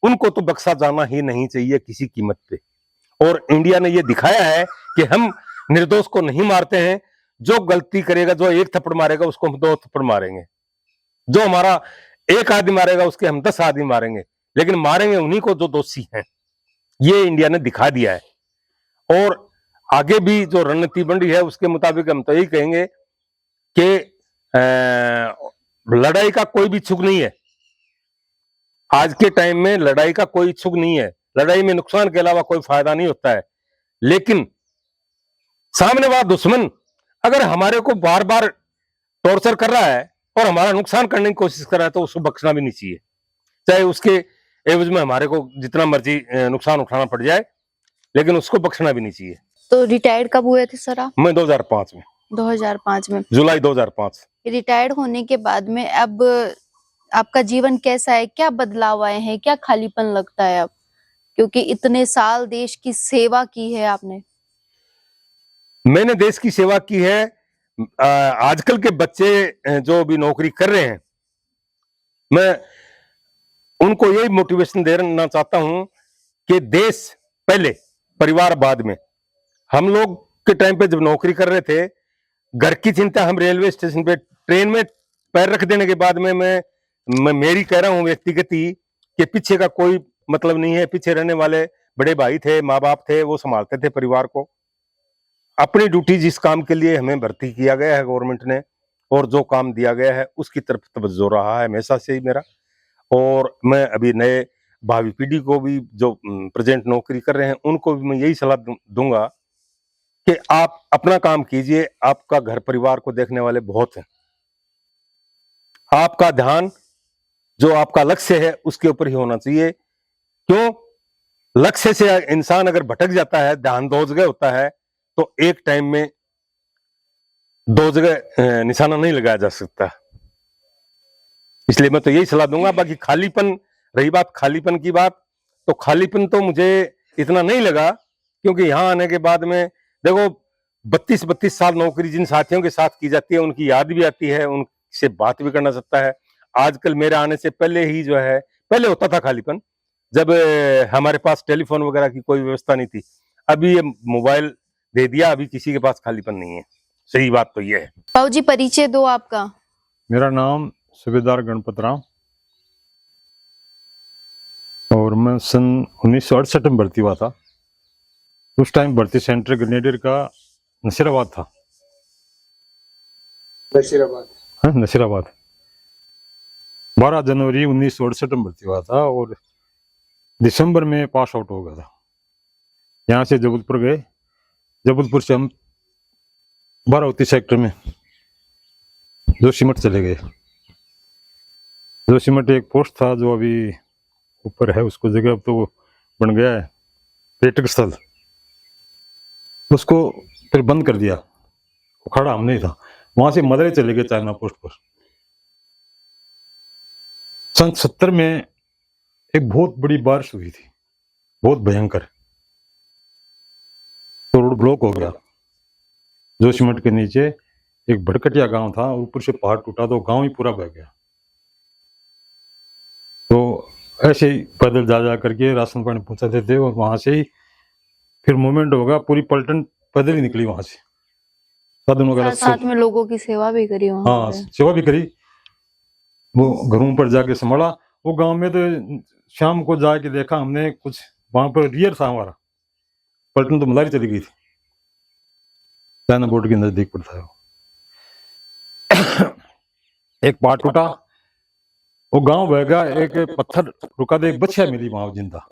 उनको तो बख्शा जाना ही नहीं चाहिए किसी कीमत पे। और इंडिया ने ये दिखाया है कि हम निर्दोष को नहीं मारते हैं। जो गलती करेगा, जो एक थप्पड़ मारेगा उसको हम 2 थप्पड़ मारेंगे, जो हमारा एक आदमी मारेगा उसके हम 10 आदमी मारेंगे, लेकिन मारेंगे उन्हीं को जो दोषी हैं। ये इंडिया ने दिखा दिया है। और आगे भी जो रणनीति बन रही है उसके मुताबिक हम तो यही कहेंगे कि लड़ाई का कोई भी इच्छुक नहीं है। आज के टाइम में लड़ाई का कोई इच्छुक नहीं है। लड़ाई में नुकसान के अलावा कोई फायदा नहीं होता है। लेकिन सामने वाला दुश्मन अगर हमारे को बार बार टॉर्चर कर रहा है और हमारा नुकसान करने की कोशिश कर रहा है, तो उसको बख्शना भी नहीं चाहिए, चाहे उसके एवज में हमारे को जितना मर्जी नुकसान उठाना पड़ जाए, लेकिन उसको बख्शना भी नहीं चाहिए। तो रिटायर्ड कब हुए थे सर आप? मैं 2005 में, 2005 में, जुलाई 2005। रिटायर्ड होने के बाद में अब आपका जीवन कैसा है? क्या बदलाव आए हैं? क्या खालीपन लगता है अब, क्योंकि इतने साल देश की सेवा की है आपने? मैंने देश की सेवा की है। आजकल के बच्चे जो भी नौकरी कर रहे हैं, मैं उनको यही मोटिवेशन देना चाहता हूं कि देश पहले, परिवार बाद में। हम लोग के टाइम पे जब नौकरी कर रहे थे, घर की चिंता, हम रेलवे स्टेशन पे ट्रेन में पैर रख देने के बाद में मैं मेरी कह रहा हूं व्यक्तिगत ही, कि पीछे का कोई मतलब नहीं है। पीछे रहने वाले बड़े भाई थे, माँ बाप थे, वो संभालते थे परिवार को। अपनी ड्यूटी, जिस काम के लिए हमें भर्ती किया गया है गवर्नमेंट ने, और जो काम दिया गया है उसकी तरफ तवज्जो रहा है हमेशा से ही मेरा। और मैं अभी नए भावी पीढ़ी को भी, जो प्रेजेंट नौकरी कर रहे हैं, उनको भी मैं यही सलाह दूंगा कि आप अपना काम कीजिए। आपका घर परिवार को देखने वाले बहुत हैं। आपका ध्यान जो आपका लक्ष्य है उसके ऊपर ही होना चाहिए। क्यों? लक्ष्य से इंसान अगर भटक जाता है, ध्यान 2 जगह होता है, तो एक टाइम में 2 जगह निशाना नहीं लगाया जा सकता। इसलिए मैं तो यही सलाह दूंगा। बाकी खालीपन, रही बात खालीपन की बात, तो खालीपन तो मुझे इतना नहीं लगा, क्योंकि यहाँ आने के बाद में देखो 32 साल नौकरी जिन साथियों के साथ की जाती है, उनकी याद भी आती है, उनसे बात भी करना चाहता है। आजकल मेरे आने से पहले ही जो है, पहले होता था खालीपन, जब हमारे पास टेलीफोन वगैरह की कोई व्यवस्था नहीं थी। अभी ये मोबाइल दे दिया, अभी किसी के पास खालीपन नहीं है। सही बात तो ये है। बाबू जी, परिचय दो आपका। मेरा नाम सूबेदार गणपत राम, और मैं सन 1968 में भर्ती हुआ था। उस टाइम भर्ती सेंटर ग्रेनेडियर का नसीराबाद था। नसीराबाद 12 जनवरी 1968 में भर्ती हुआ था, और दिसंबर में पास आउट हो गया था। यहाँ से जबलपुर गए। जबलपुर से हम 12 सेक्टर में जोशीमठ चले गए। जोशीमठ एक पोस्ट था जो अभी ऊपर है, उसको जगह अब तो बन गया है पर्यटक स्थल, उसको फिर बंद कर दिया। उखाड़ा हम नहीं था। वहां से मदुरई चले गए चाइना पोस्ट पर। सन 70 में एक बहुत बड़ी बारिश हुई थी, बहुत भयंकर, तो रोड ब्लॉक हो गया। जोशीमठ के नीचे एक भड़कटिया गांव था, ऊपर से पहाड़ टूटा तो गांव ही पूरा बह गया। तो ऐसे ही पैदल जा करके राशन पानी पहुंचाते थे, और वहां से ही फिर मूवमेंट होगा। पूरी पलटन पैदल ही निकली वहां से, साधन वगैरह साथ में लोगों की सेवा भी करी वहां हाँ, पे। सेवा भी करी। वो घरों पर जाके संभाला। वो गांव में तो शाम को जाके देखा हमने, कुछ वहां पर रियर था हमारा। पलटन तो मलारी चली गई थी, चाइना बोर्ड के नजदीक पड़ता है वो। एक पार्ट टूटा, वो गांव बह गया। एक पत्थर रुका दे, एक बच्चा मिली वहां जिंदा।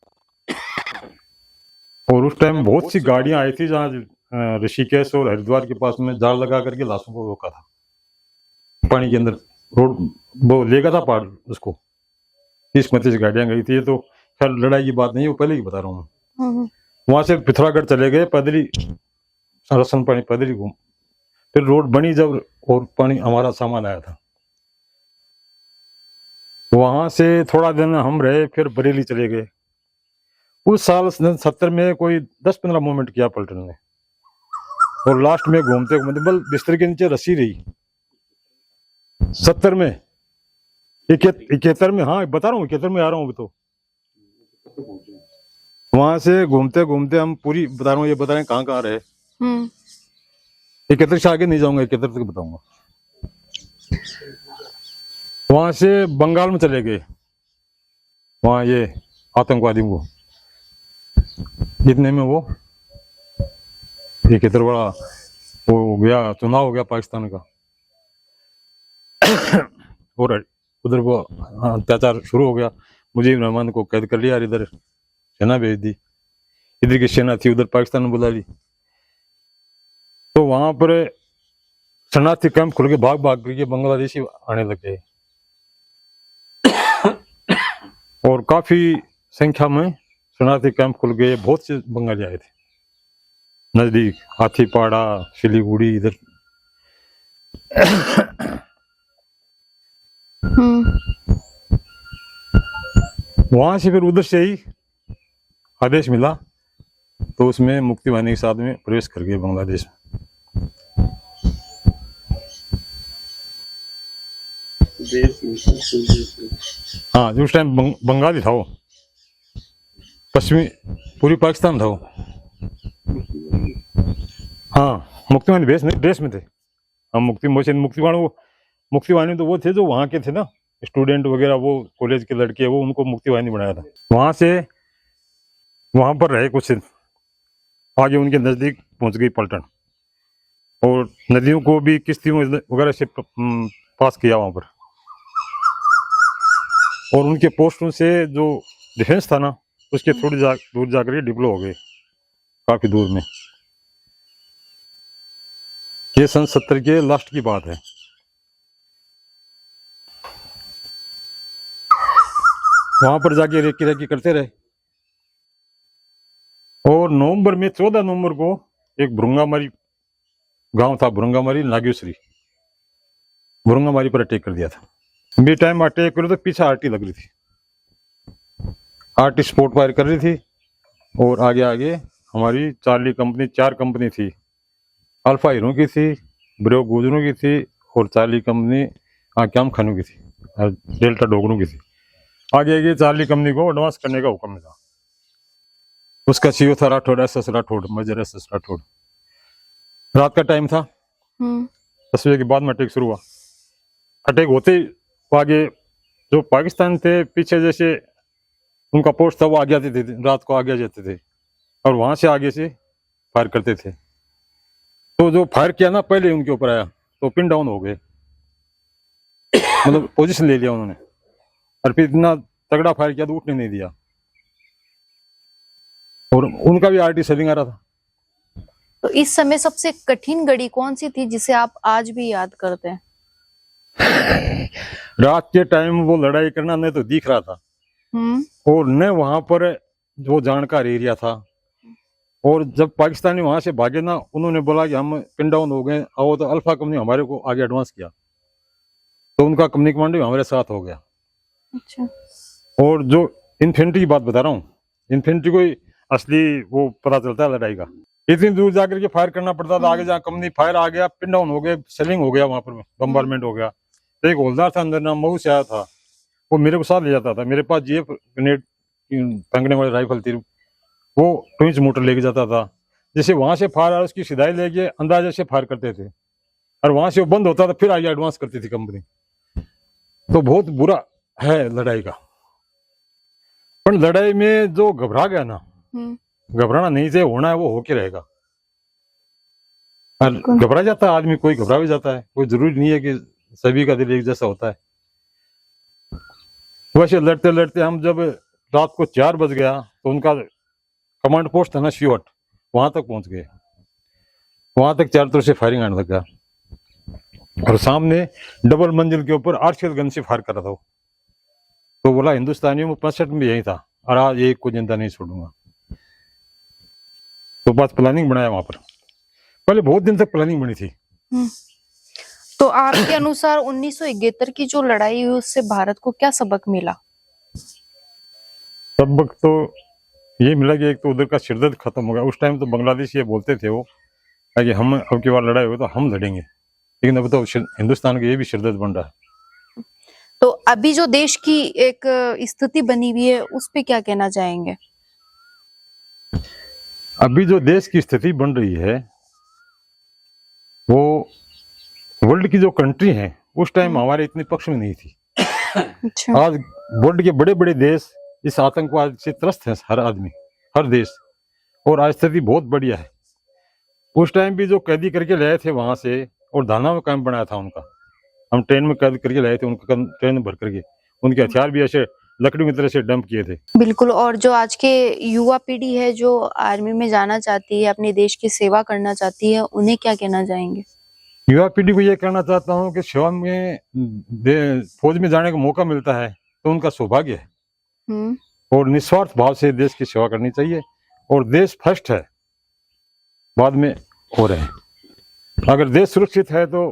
और उस टाइम बहुत सी गाड़ियां आई थी, जहाँ ऋषिकेश और हरिद्वार के पास में जाल लगा करके लाशों को रोका था पानी के अंदर। रोड वो लेगा था पहाड़ उसको, 30-35 गाड़ियां गई थी। ये तो खैर लड़ाई की बात नहीं, वो पहले ही बता रहा हूँ। वहां से पिथौरागढ़ चले गए पैदल, रसन पानी पैदल घूम, फिर रोड बनी जब और पानी हमारा सामान आया था। वहां से थोड़ा दिन हम रहे, फिर बरेली चले गए। उस साल 70 में कोई 10-15 मूवमेंट किया पलटन ने, और लास्ट में घूमते घूमते बल बिस्तर के नीचे रस्सी रही 70 में। 71 में, हाँ बता रहा हूँ 71 में आ रहा हूँ अभी तो। वहां से घूमते घूमते हम पूरी बता रहा हूँ, ये बता रहे हैं कहाँ कहाँ रहे। 71 से आगे नहीं जाऊंगा, 71 तक बताऊंगा। वहां से बंगाल में चले गए, वहां ये आतंकवादियों को जितने में वो 71 बड़ा वो हो गया, चुनाव हो गया पाकिस्तान का और उधर वो अत्याचार शुरू हो गया। मुजीब रहमान को कैद कर लिया, इधर सेना भेज दी। इधर की सेना थी उधर पाकिस्तान में बुला ली। तो वहां पर शरणार्थी कैंप खुल के भाग भाग करके बांग्लादेशी आने लगे, और काफी संख्या में शरणार्थी कैंप खुल गए। बहुत से बंगाली आए थे नजदीक, हाथीपाड़ा, सिलीगुड़ी इधर। वहां से फिर उधर से ही आदेश मिला, तो उसमें मुक्ति वाहिनी के साथ में प्रवेश कर गए बांग्लादेश में। हाँ, उस टाइम बंगाली था वो, पश्चिमी पूरी पाकिस्तान था वो। हाँ, मुक्ति वाहिनी देश में थे हम। मुक्ति वाहिनी तो वो थे जो वहाँ के थे ना, स्टूडेंट वगैरह, वो कॉलेज के लड़के, वो उनको मुक्ति वाहिनी बनाया था। वहां से वहां पर रहे कुछ दिन, आगे उनके नजदीक पहुंच गई पलटन, और नदियों को भी किश्तियों वगैरह से पास किया वहां पर। और उनके पोस्टों से जो डिफेंस था ना, उसके थोड़ी दूर जाकर के डिप्लो हो गए, काफी दूर में। ये सन 70 के लास्ट की बात है। वहां पर जाके रेकी करते रहे, और नवंबर में 14 नवंबर को एक भुरंगामारी गांव था, भुरंगामारी नागेश्वरी, भुरंगामारी पर अटैक कर दिया था। बी टाइम अटैक करो तो पीछे आरटी लग रही थी, आरटी स्पॉट फायर कर रही थी, और आगे आगे हमारी चार्ली कंपनी, 4 कंपनी थी। अल्फा हीरो की थी, ब्रो गुजरों की थी, और चार्ली कंपनी आक्याम खानों की थी, और डेल्टा डोगरों की थी। आगे आगे चार्ली कंपनी को एडवांस करने का हुक्म मिला। उसका सीईओ था Rathore, SS Rathore, major SS Rathore. रात का टाइम था, 10 बजे के बाद में अटैक शुरू हुआ। अटैक होते ही आगे जो पाकिस्तान थे पीछे, जैसे उनका पोस्ट था, वो आगे आते थे, रात को आगे जाते थे, और वहां से आगे से फायर करते थे। तो जो फायर किया ना, पहले उनके ऊपर आया तो पिन डाउन हो गए, मतलब पोजीशन ले लिया उन्होंने, और फिर इतना तगड़ा फायर किया तो उठने नहीं दिया। और उनका भी आरटी सेलिंग आ रहा था। तो इस समय सबसे कठिन घड़ी कौन सी थी जिसे आप आज भी याद करते हैं? रात के टाइम वो लड़ाई करना नहीं तो दिख रहा था, और न वहां पर जो जानकार एरिया था। और जब पाकिस्तानी वहां से भागे ना, उन्होंने बोला कि हम पिन डाउन हो गए, आओ, तो अल्फा कंपनी हमारे को आगे एडवांस किया, तो उनका कंपनी कमांडर हमारे साथ हो गया। अच्छा। और जो इन्फेंट्री की बात बता रहा हूँ, इन्फेंट्री को असली वो पता चलता है लड़ाई का। इतनी दूर जाकर के फायर करना पड़ता था, आगे जहाँ कंपनी फायर आ गया, पिन डाउन हो गए, सेलिंग हो गया, वहां पर बम्बारमेंट हो गया। एक हौलदार था अंदर, नाम मऊ से आया था, वो मेरे को साथ ले जाता था। मेरे पास जीएफ ग्रेनेड फेंकने वाली राइफल थी, वो 2 इंच मोटर लेके जाता था। जैसे वहां से फायर आया, उसकी सिधाई लेके अंदाजे से फायर करते थे, और वहां से वो बंद होता था, फिर आगे एडवांस करती थी कंपनी। तो बहुत बुरा है लड़ाई का। पर लड़ाई में जो घबरा गया ना, घबराना नहीं चाहिए, होना है वो होके रहेगा। घबरा जाता है आदमी, कोई घबरा भी जाता है, कोई जरूरी नहीं है कि सभी का दिल एक जैसा होता है। वैसे लड़ते लड़ते हम जब रात को 4 बज गया, तो उनका कमांड पोस्ट था ना शिवट, वहां तक पहुंच गए। वहां तक चारों तरफ से फायरिंग आने लगा और सामने डबल मंजिल के ऊपर आर्टिलरी गन से फायर कर रहा था वो। तो बोला हिंदुस्तानियों में 65 में यही था और आज एक को जिंदा नहीं छोड़ूंगा। तो बस प्लानिंग बनाया वहां पर, पहले बहुत दिन तक प्लानिंग बनी थी। तो आपके अनुसार 1971 की जो लड़ाई हुई उससे भारत को क्या सबक मिला? सबक तो ये मिला कि एक तो उधर का शिद्दत खत्म हो गया। उस टाइम तो बांग्लादेश ये बोलते थे वो कि हम अब की बार लड़ाई हो तो हम लड़ेंगे, लेकिन अब तो हिंदुस्तान की ये भी शिद्दत बन रहा है। तो अभी जो देश की एक स्थिति बनी हुई है उस पे क्या कहना चाहेंगे? अभी जो देश की स्थिति बन रही है वो वर्ल्ड की जो कंट्री है उस टाइम हमारे इतने पक्ष में नहीं थी। अच्छा। आज वर्ल्ड के बड़े बड़े देश इस आतंकवाद से त्रस्त है, हर आदमी, हर देश, और आज स्थिति बहुत बढ़िया है। उस टाइम भी जो कैदी करके लाए थे वहां से, और धाना में कैंप बनाया था उनका, हम ट्रेन में कैद करके लाए थे उनका, ट्रेन में भर करके उनके हथियार भी ऐसे लकड़ी की तरह से डंप किए थे। बिल्कुल। और जो आज के युवा पीढ़ी है जो आर्मी में जाना चाहती है, अपने देश की सेवा करना चाहती है, उन्हें क्या कहना चाहेंगे? युवा पीढ़ी को ये कहना चाहता हूँ कि सेवा में फौज में जाने का मौका मिलता है तो उनका सौभाग्य है, और निस्वार्थ भाव से देश की सेवा करनी चाहिए। और देश फर्स्ट है, बाद में हो रहे हैं। अगर देश सुरक्षित है तो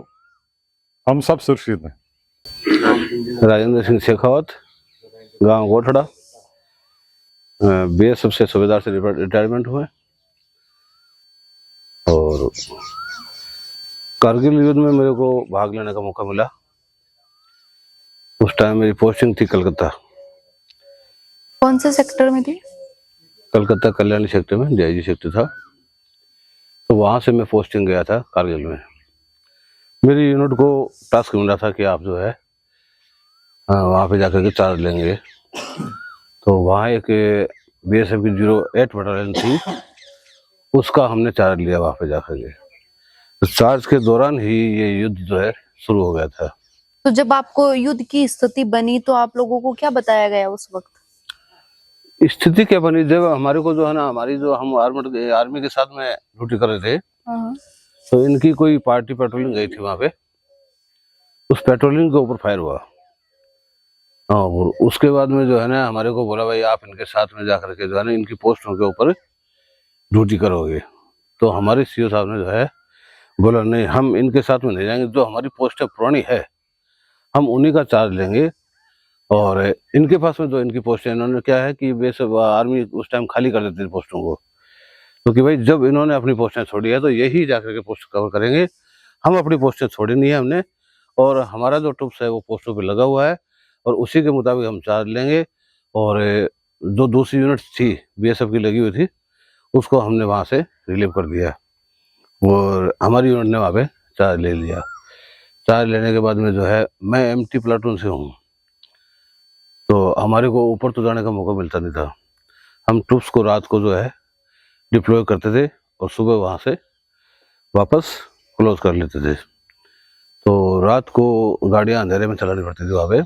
हम सब सुरक्षित हैं। राजेंद्र सिंह शेखावत, गांव गोठड़ा, बीएसएफ से सूबेदार से रिटायरमेंट हुए और कारगिल युद्ध में मेरे को भाग लेने का मौका मिला। उस टाइम मेरी पोस्टिंग थी कलकत्ता। कौन से सेक्टर में थी? कलकत्ता कल्याणी सेक्टर में, डीआईजी सेक्टर था। तो वहां से मैं पोस्टिंग गया था कारगिल में। मेरी यूनिट को टास्क मिला था कि आप जो है वहां पे जाकर के चार्ज लेंगे। तो वहाँ एक बीएसएफ की 08 बटालियन थी, उसका हमने चार्ज लिया वहां पे जाकर के। तो चार्ज के दौरान ही ये युद्ध जो है शुरू हो गया था। तो जब आपको युद्ध की स्थिति बनी तो आप लोगों को क्या बताया गया उस वक्त? स्थिति क्या बनी, जब हमारे को जो है ना, हमारी जो हम आर्मी के साथ में ड्यूटी कर रहे थे, तो इनकी कोई पार्टी पेट्रोलिंग गई थी वहां पे। उस पेट्रोलिंग के ऊपर फायर हुआ और उसके बाद में जो है ना हमारे को बोला भाई आप इनके साथ में जाकर के जो है ना इनकी पोस्टों के ऊपर ड्यूटी करोगे। तो हमारे सीओ साहब ने जो है बोला नहीं, हम इनके साथ में नहीं जाएंगे, जो हमारी पोस्ट पुरानी है हम उन्हीं का चार्ज लेंगे। और इनके पास में जो इनकी पोस्ट है, इन्होंने क्या है कि बेस आर्मी उस टाइम खाली कर देती थी पोस्टों को, तो कि भाई जब इन्होंने अपनी पोस्टें छोड़ी है तो यही जाकर के पोस्ट कवर करेंगे। हम अपनी पोस्टें छोड़ी नहीं है हमने, और हमारा जो ट्रूप्स है वो पोस्टों पे लगा हुआ है और उसी के मुताबिक हम चार्ज लेंगे। और जो दूसरी यूनिट थी बीएसएफ की लगी हुई थी उसको हमने वहाँ से रिलीव कर दिया और हमारी यूनिट ने वहाँ पे चार्ज ले लिया। चार्ज लेने के बाद में जो है, मैं एमटी प्लाटून से हूँ, तो हमारे को ऊपर तो जाने का मौका मिलता नहीं था। हम ट्रूप्स को रात को जो है डिप्लॉय करते थे और सुबह वहाँ से वापस क्लोज कर लेते थे। तो रात को गाड़ियाँ अंधेरे में चलानी पड़ती थी, वहाँ पे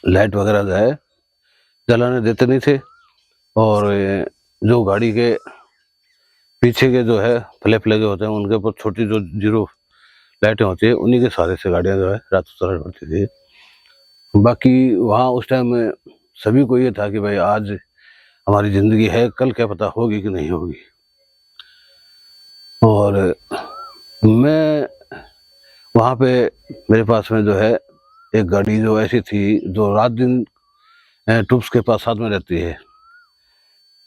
लाइट वगैरह जो है जलाने देते नहीं थे। और जो गाड़ी के पीछे के जो है फ्लैप लगे होते हैं उनके ऊपर छोटी जो 0 लाइटें होती है उन्हीं के सहारे से गाड़ियाँ जो है रात को चलानी पड़ती थी। बाकी वहाँ उस टाइम में सभी को ये था कि भाई आज हमारी जिंदगी है, कल क्या पता होगी कि नहीं होगी। और मैं वहाँ पे मेरे पास में जो है एक गाड़ी जो ऐसी थी जो रात दिन ट्रूप्स के पास साथ में रहती है,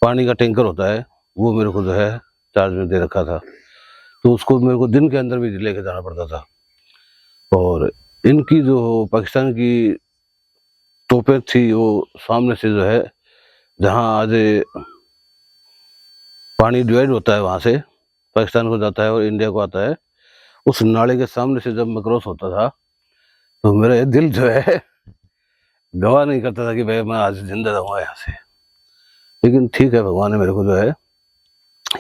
पानी का टैंकर होता है, वो मेरे को जो है चार्ज में दे रखा था। तो उसको मेरे को दिन के अंदर भी लेके जाना पड़ता था। और इनकी जो पाकिस्तान की तोपें थी वो सामने से जो है, जहाँ आज पानी डिवाइड होता है वहाँ से पाकिस्तान को जाता है और इंडिया को आता है, उस नाले के सामने से जब मैं क्रॉस होता था तो मेरा दिल जो है गवाह नहीं करता था कि भाई मैं आज जिंदा रहूँगा यहाँ से। लेकिन ठीक है, भगवान ने मेरे को जो है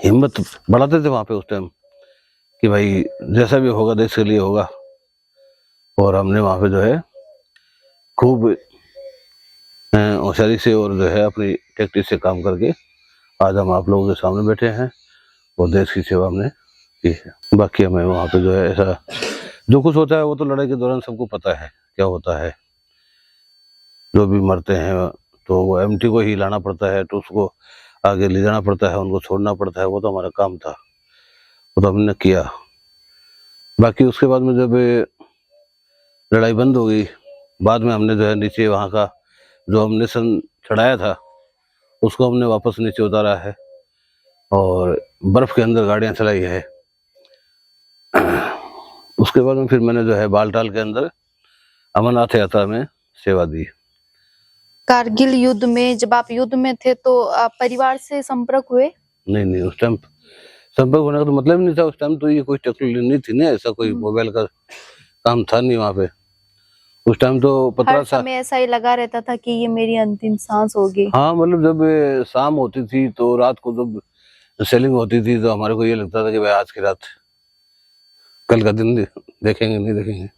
हिम्मत बढ़ाते थे वहाँ पे उस टाइम कि भाई जैसा भी होगा देश के लिए होगा। और हमने वहाँ पे जो है खूब होशियारी से और जो है अपनी टैक्टिस से काम करके आज हम आप लोगों के सामने बैठे हैं और देश की सेवा हमने की है। बाकी हमें वहाँ पे जो है ऐसा जो कुछ होता है वो तो लड़ाई के दौरान सबको पता है क्या होता है। जो भी मरते हैं तो वो एमटी को ही लाना पड़ता है, तो उसको आगे ले जाना पड़ता है, उनको छोड़ना पड़ता है। वो तो हमारा काम था, वो तो हमने किया। बाकी उसके बाद में जब लड़ाई बंद हो गई, बाद में हमने जो है नीचे वहाँ का जो हमने सन चढ़ाया था उसको हमने वापस नीचे उतारा है और बर्फ के अंदर गाड़ियाँ चलाई है। उसके बाद में फिर मैंने जो है बालटाल के अंदर अमरनाथ यात्रा में सेवा दी। कारगिल युद्ध में जब आप युद्ध में थे तो परिवार से संपर्क हुए? नहीं, उस टाइम संपर्क होने का तो मतलब ही नहीं था। उस टाइम तो ये कोई टेक्नोलॉजी नहीं थी ना, ऐसा कोई मोबाइल का काम था नहीं वहाँ पे। उस टाइम तो हर 15 साल समय ऐसा ही लगा रहता था कि ये मेरी अंतिम सांस होगी। हाँ, मतलब जब शाम होती थी तो रात को जब सेलिंग होती थी तो हमारे को ये लगता था कि भाई आज की रात, कल का दिन देखेंगे नहीं देखेंगे।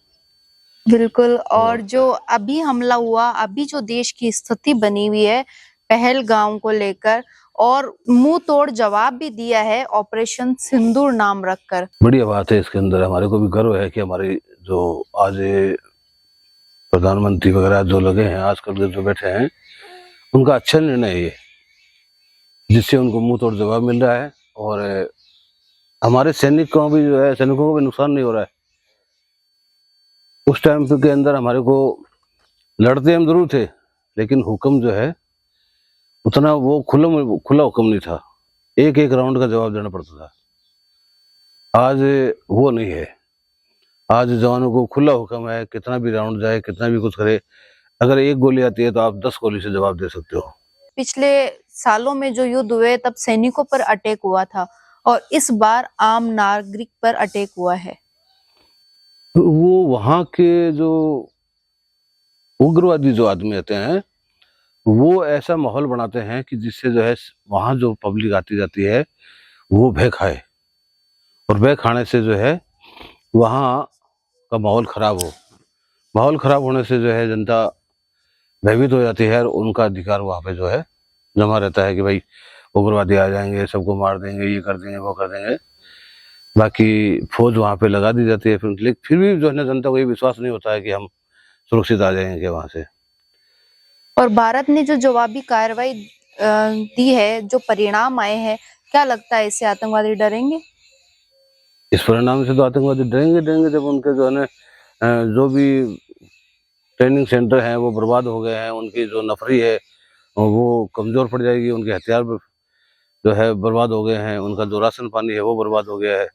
बिल्कुल। और जो अभी हमला हुआ, अभी जो देश की स्थिति बनी हुई है पहलगाम को लेकर, और मुंह तोड़ जवाब भी दिया है ऑपरेशन सिंदूर नाम रखकर। बढ़िया बात है। इसके अंदर हमारे को भी गर्व है कि हमारी जो आज प्रधानमंत्री वगैरह जो लगे हैं आजकल के जो बैठे हैं, उनका अच्छा निर्णय है ये, जिससे उनको मुंह तोड़ जवाब मिल रहा है और हमारे सैनिकों को भी नुकसान नहीं हो रहा है। उस टाइम के अंदर हमारे को लड़ते हम जरूर थे, लेकिन हुक्म जो है उतना वो खुला हुक्म नहीं था। एक राउंड का जवाब देना पड़ता था। आज वो नहीं है। आज जवानों को खुला हुक्म है, कितना भी राउंड जाए, कितना भी कुछ करे, अगर एक गोली आती है तो आप 10 गोली से जवाब दे सकते हो। पिछले सालों में जो युद्ध हुए तब सैनिकों पर अटैक हुआ था और इस बार आम नागरिक पर अटैक हुआ है। वो वहां के जो उग्रवादी जो आदमी आते हैं वो ऐसा माहौल बनाते हैं कि जिससे जो है वहां जो पब्लिक आती जाती है वो भय खाए, और भय खाने से जो है वहां का माहौल खराब हो। माहौल खराब होने से जो है जनता भयभीत हो जाती है और उनका अधिकार वहां पे जो है जमा रहता है कि भाई उग्रवादी आ जाएंगे, सबको मार देंगे, ये कर देंगे, वो कर देंगे। बाकी फौज वहां पे लगा दी जाती है, फिर भी जो है ना जनता को ये विश्वास नहीं होता है कि हम सुरक्षित आ जाएंगे वहां से। और भारत ने जो जवाबी कार्रवाई दी है, जो परिणाम आए हैं, क्या लगता है इससे आतंकवादी डरेंगे? इस परिणाम से तो आतंकवादी डरेंगे जब उनके जो है ना जो भी ट्रेनिंग सेंटर हैं वो बर्बाद हो गए हैं, उनकी जो नफरी है वो कमजोर पड़ जाएगी, उनके हथियार जो है बर्बाद हो गए हैं, उनका जो राशन पानी है वो बर्बाद हो गया है,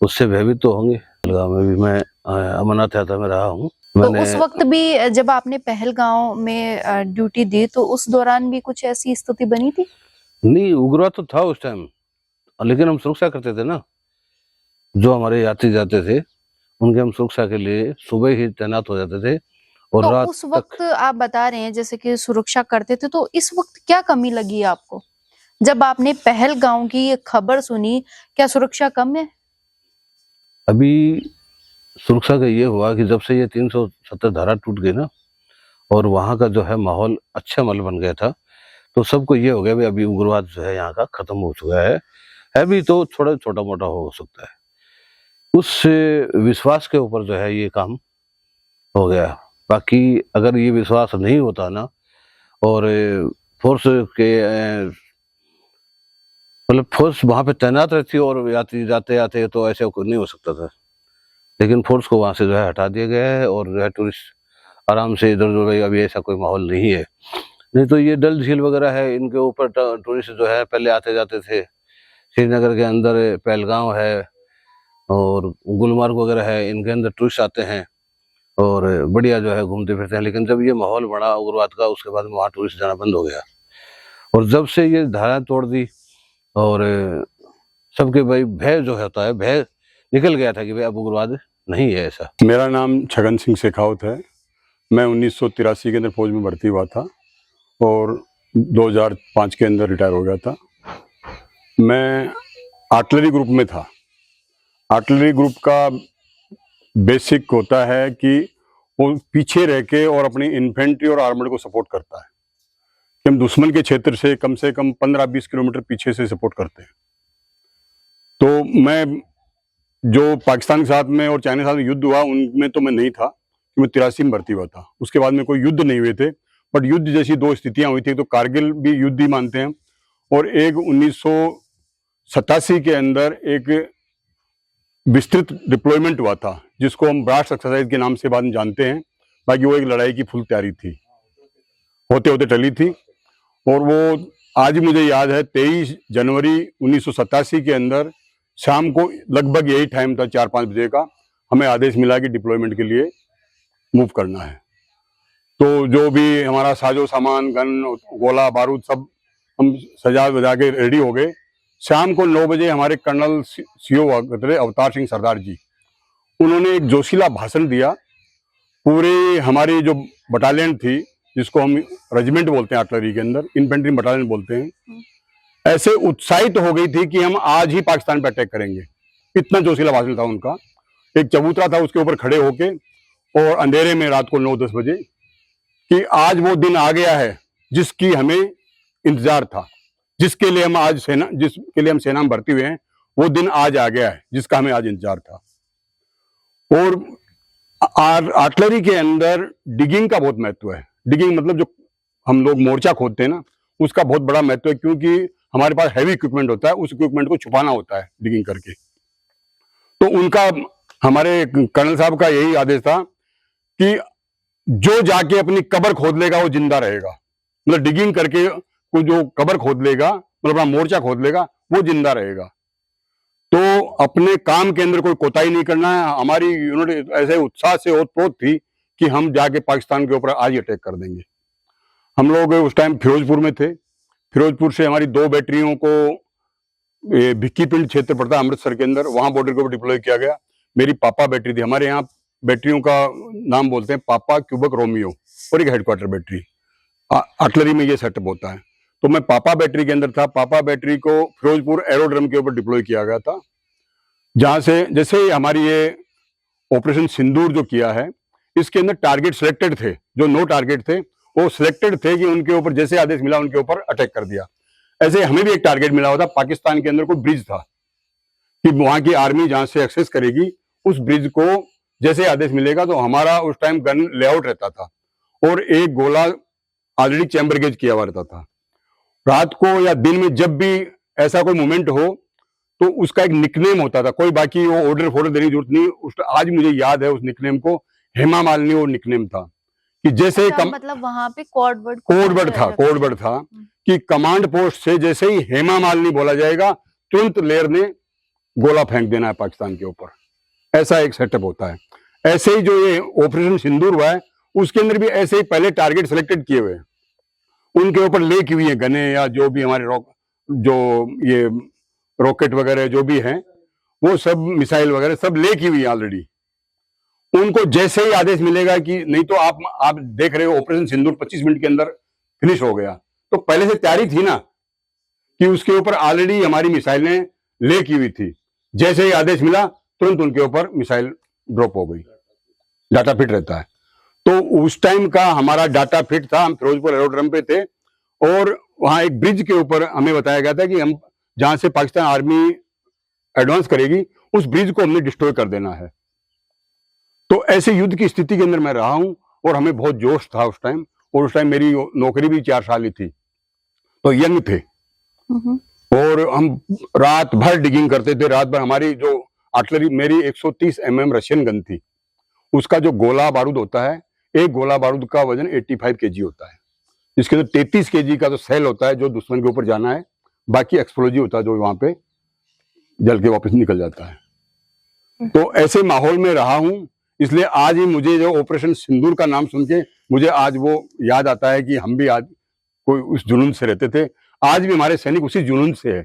उससे भयभीत तो होंगे। पहलगाम में भी मैं अमरनाथ यात्रा में रहा हूँ। तो उस वक्त भी जब आपने पहलगाम में ड्यूटी दी तो उस दौरान भी कुछ ऐसी स्थिति बनी थी? नहीं, उग्रवाद तो था उस टाइम, लेकिन हम सुरक्षा करते थे ना। जो हमारे यात्री जाते थे उनके हम सुरक्षा के लिए सुबह ही तैनात हो जाते थे और तो रात उस वक्त आप बता रहे हैं जैसे कि सुरक्षा करते थे, तो इस वक्त क्या कमी लगी आपको जब आपने पहलगाम की ये खबर सुनी? क्या सुरक्षा कम है? अभी सुरक्षा का ये हुआ कि जब से ये 370 धारा टूट गई ना और वहां का जो है माहौल अच्छा माहौल बन गया था, तो सबको ये हो गया भाई अभी उग्रवाद जो है यहाँ का खत्म हो चुका है भी तो थोड़ा छोटा मोटा हो सकता है। उस विश्वास के ऊपर जो है ये काम हो गया। बाकी अगर ये विश्वास नहीं होता ना और फोर्स के मतलब फोर्स वहां पे तैनात रहती और यात्री जाते आते तो ऐसे नहीं हो सकता था, लेकिन फोर्स को वहां से जो है हटा दिया गया है और जो है टूरिस्ट आराम से इधर उधर, अभी ऐसा कोई माहौल नहीं है। नहीं तो ये डल झील वगैरह है, इनके ऊपर टूरिस्ट जो है पहले आते जाते थे। श्रीनगर के अंदर पहलगाम है और गुलमर्ग वगैरह है, इनके अंदर टूरिस्ट आते हैं और बढ़िया जो है घूमते फिरते हैं। लेकिन जब ये माहौल बड़ा उग्रवाद का, उसके बाद में वहाँ टूरिस्ट जाना बंद हो गया और जब से ये धारा तोड़ दी और सबके भाई भय जो होता है, भय निकल गया था कि भाई अब उग्रवाद नहीं है ऐसा। मेरा नाम छगन सिंह शेखावत है। मैं 1983 के अंदर फौज में भर्ती हुआ था और 2005 के अंदर रिटायर हो गया था। मैं आर्टिलरी ग्रुप में था। आर्टिलरी ग्रुप का बेसिक होता है कि वो पीछे रह के और अपनी इन्फेंट्री और आर्मर को सपोर्ट करता है कि हम दुश्मन के क्षेत्र से कम 15-20 किलोमीटर पीछे से सपोर्ट करते हैं। तो मैं जो पाकिस्तान के साथ में और चाइना के साथ में युद्ध हुआ उनमें तो मैं नहीं था, मैं 83 में भर्ती हुआ था। उसके बाद में कोई युद्ध नहीं हुए थे, बट युद्ध जैसी दो स्थितियां हुई थी। तो कारगिल भी युद्ध ही मानते हैं, और एक 1987 के अंदर एक विस्तृत डिप्लॉयमेंट हुआ था जिसको हम ब्रास्ट एक्सरसाइज के नाम से बाद में जानते हैं। बाकी वो एक लड़ाई की फुल तैयारी थी, होते होते टली थी। और वो आज मुझे याद है 23 जनवरी 1987 के अंदर शाम को लगभग यही टाइम था, 4-5 बजे का, हमें आदेश मिला कि डिप्लॉयमेंट के लिए मूव करना है। तो जो भी हमारा साजो सामान, गन, गोला बारूद सब हम सजा वजा के रेडी हो गए। शाम को 9 बजे हमारे कर्नल सीओ अवतार सिंह सरदार जी, उन्होंने एक जोशीला भाषण दिया। पूरे हमारी जो बटालियन थी, जिसको हम रेजिमेंट बोलते हैं आर्टिलरी के अंदर, इन्फेंट्री बटालियन बोलते हैं, ऐसे उत्साहित हो गई थी कि हम आज ही पाकिस्तान पे अटैक करेंगे। इतना जोशीला भाषण था उनका। एक चबूतरा था, उसके ऊपर खड़े होके और अंधेरे में रात को 9-10 बजे कि आज वो दिन आ गया है जिसकी हमें इंतजार था, जिसके लिए हम सेना में भर्ती हुए हैं, वो दिन आज आ गया है जिसका हमें आज इंतजार था। और आर्टिलरी के अंदर डिगिंग का बहुत महत्व है। डिगिंग मतलब जो हम लोग मोर्चा खोदते हैं ना, उसका बहुत बड़ा महत्व है, क्योंकि हमारे पास हैवी इक्विपमेंट होता है, उस इक्विपमेंट को छुपाना होता है डिगिंग करके। तो उनका, हमारे कर्नल साहब का यही आदेश था कि जो जाके अपनी कब्र खोद लेगा वो जिंदा रहेगा। मतलब डिगिंग करके को जो कब्र खोद लेगा, मतलब अपना मोर्चा खोद लेगा, वो जिंदा रहेगा। तो अपने काम के अंदर कोई कोताही नहीं करना है। हमारी यूनिट ऐसे उत्साह से ओतप्रोत थी कि हम जाके पाकिस्तान के ऊपर आज ही अटैक कर देंगे। हम लोग उस टाइम फिरोजपुर में थे। फिरोजपुर से हमारी 2 बैटरियों को भिक्की पिंड क्षेत्र पड़ता है अमृतसर के अंदर, वहां बॉर्डर के ऊपर डिप्लॉय किया गया। मेरी पापा बैटरी थी। हमारे यहाँ बैटरियों का नाम बोलते हैं पापा, क्यूबक, रोमियो, और एक हेडक्वार्टर बैटरी। आर्टिलरी में ये सेटअप होता है। तो मैं पापा बैटरी के अंदर था। पापा बैटरी को फिरोजपुर एरोड्रम के ऊपर डिप्लॉय किया गया था, जहां से जैसे हमारी ये ऑपरेशन सिंदूर जो किया है, इसके अंदर टारगेट सिलेक्टेड थे। जो 9 टारगेट थे वो सिलेक्टेड थे कि उनके ऊपर जैसे आदेश मिला उनके ऊपर अटैक कर दिया। ऐसे हमें भी एक टारगेट मिला हुआ था। पाकिस्तान के अंदर कोई ब्रिज था कि वहां की आर्मी जहां से एक्सेस करेगी, उस ब्रिज को जैसे आदेश मिलेगा, तो हमारा उस टाइम गन लेआउट रहता था और एक गोला ऑलरेडी चैम्बर गेज किया हुआ रहता था। रात को या दिन में जब भी ऐसा कोई मूवमेंट हो तो उसका एक निकनेम होता था। कोई बाकी वो ऑर्डर फोर्डर देने की जरूरत नहीं। आज मुझे याद है उस निकनेम को, हेमा मालिनी वो निकनेम था कि जैसे मतलब वहां पे कोड वर्ड था कि कमांड पोस्ट से जैसे ही हेमा मालिनी बोला जाएगा, तुरंत लेयर ने गोला फेंक देना है पाकिस्तान के ऊपर। ऐसा एक सेटअप होता है। ऐसे ही जो ये ऑपरेशन सिंदूर हुआ है, उसके अंदर भी ऐसे ही पहले टारगेट सिलेक्टेड किए हुए, उनके ऊपर ले की हुई है गने या जो भी हमारे ये रॉकेट वगैरह जो भी हैं, वो सब मिसाइल वगैरह सब ले की हुई है ऑलरेडी। उनको जैसे ही आदेश मिलेगा कि नहीं, तो आप देख रहे हो ऑपरेशन सिंदूर 25 मिनट के अंदर फिनिश हो गया, तो पहले से तैयारी थी ना कि उसके ऊपर ऑलरेडी हमारी मिसाइलें ले की हुई थी। जैसे ही आदेश मिला तुरंत उनके ऊपर मिसाइल ड्रॉप हो गई। डाटा फिट रहता है। तो उस टाइम का हमारा डाटा फिट था। हम फिरोजपुर एरोड्रम पे थे और वहां एक ब्रिज के ऊपर हमें बताया गया था कि हम जहां से पाकिस्तान आर्मी एडवांस करेगी, उस ब्रिज को हमने डिस्ट्रॉय कर देना है। तो ऐसे युद्ध की स्थिति के अंदर मैं रहा हूं और हमें बहुत जोश था उस टाइम। और उस टाइम मेरी नौकरी भी 4 साल ही थी, तो यंग थे और हम रात भर डिगिंग करते थे। रात भर हमारी जो आर्टिलरी, मेरी 130 mm रशियन गन थी। उसका जो गोला बारूद होता है, एक गोला बारूद का वजन 85 kg होता है। इसके अंदर 33 kg का तो सेल होता है जो दुश्मन के ऊपर जाना है, बाकी एक्सप्लोजिव होता है जो वहां पे जल के वापस निकल जाता है। तो ऐसे माहौल में रहा हूं, इसलिए आज ही मुझे जो ऑपरेशन सिंदूर का नाम सुन के मुझे आज वो याद आता है कि हम भी आज कोई उस जुनून से रहते थे। आज भी हमारे सैनिक उसी जुनून से है।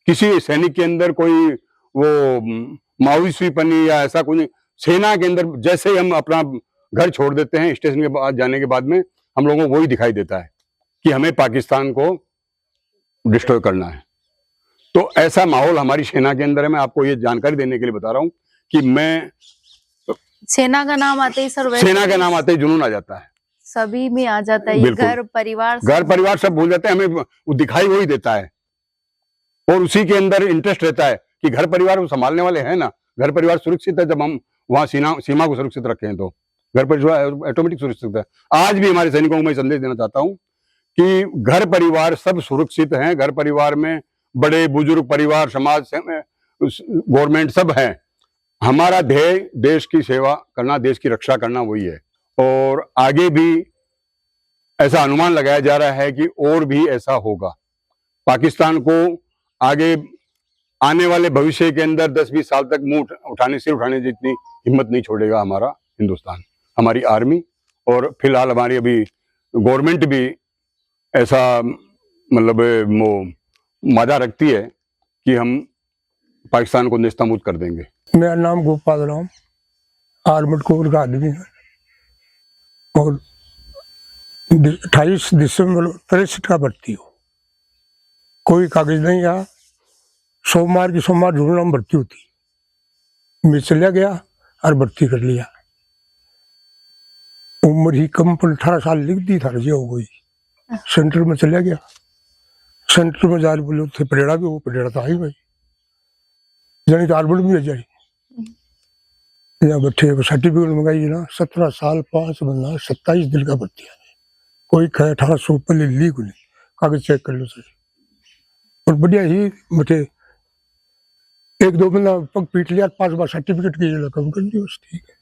किसी सैनिक के अंदर कोई वो मायूसीपनी या ऐसा कोई नहीं। सेना के अंदर जैसे ही हम अपना घर छोड़ देते हैं, स्टेशन के बाद जाने के बाद में हम लोगों को वही दिखाई देता है कि हमें पाकिस्तान को डिस्ट्रॉय करना है। तो ऐसा माहौल हमारी सेना के अंदर है। मैं आपको ये जानकारी देने के लिए बता रहा हूँ कि मैं सेना का नाम आते ही सर, सेना का नाम आते ही जुनून आ जाता है, सभी में आ जाता है। घर परिवार सब भूल जाते हैं। हमें वो दिखाई वही देता है और उसी के अंदर इंटरेस्ट रहता है कि घर परिवार वो संभालने वाले हैं ना, घर परिवार सुरक्षित है जब हम वहां सीमा को सुरक्षित रखें, तो घर परिवार ऑटोमेटिक सुरक्षित है। आज भी हमारे सैनिकों को मैं संदेश देना चाहता हूँ कि घर परिवार सब सुरक्षित हैं। घर परिवार में बड़े बुजुर्ग परिवार, समाज, गवर्नमेंट सब हैं। हमारा ध्येय देश की सेवा करना, देश की रक्षा करना वही है। और आगे भी ऐसा अनुमान लगाया जा रहा है कि और भी ऐसा होगा। पाकिस्तान को आगे आने वाले भविष्य के अंदर 10-20 साल तक मुंह सिर उठाने जितनी हिम्मत नहीं छोड़ेगा हमारा हिंदुस्तान, हमारी आर्मी। और फिलहाल हमारी अभी गवर्नमेंट भी ऐसा मतलब वो वादा रखती है कि हम पाकिस्तान को नेस्तनाबूद कर देंगे। मेरा नाम गोपाल राम, आर्मड कोर का आदमी है और 28 दिसंबर 63 का भर्ती हो। कोई कागज नहीं आया। सोमवार की सोमवार ढूंढना में भर्ती होती, मैं चला गया और भर्ती कर लिया। उम्र ही कम पर 18 साल लिख दी था, रजिया हो गई। सेंटर में चला गया। सेंटर में जा बोले थे परेड़ा भी, वो परेड़ा तो आई भाई जानी तो आर्मड में जाए यहाँ बैठे सर्टिफिकेट मंगाई ना। 17 साल 5 महीना 27 दिन का भर्ती है। कोई कहे 1800 पहले ली को नहीं, कागज चेक कर लो सही। और बढ़िया ही बैठे 1-2 महीना पग पीट लिया, 5 बार सर्टिफिकेट की कम कर दी, बस ठीक है।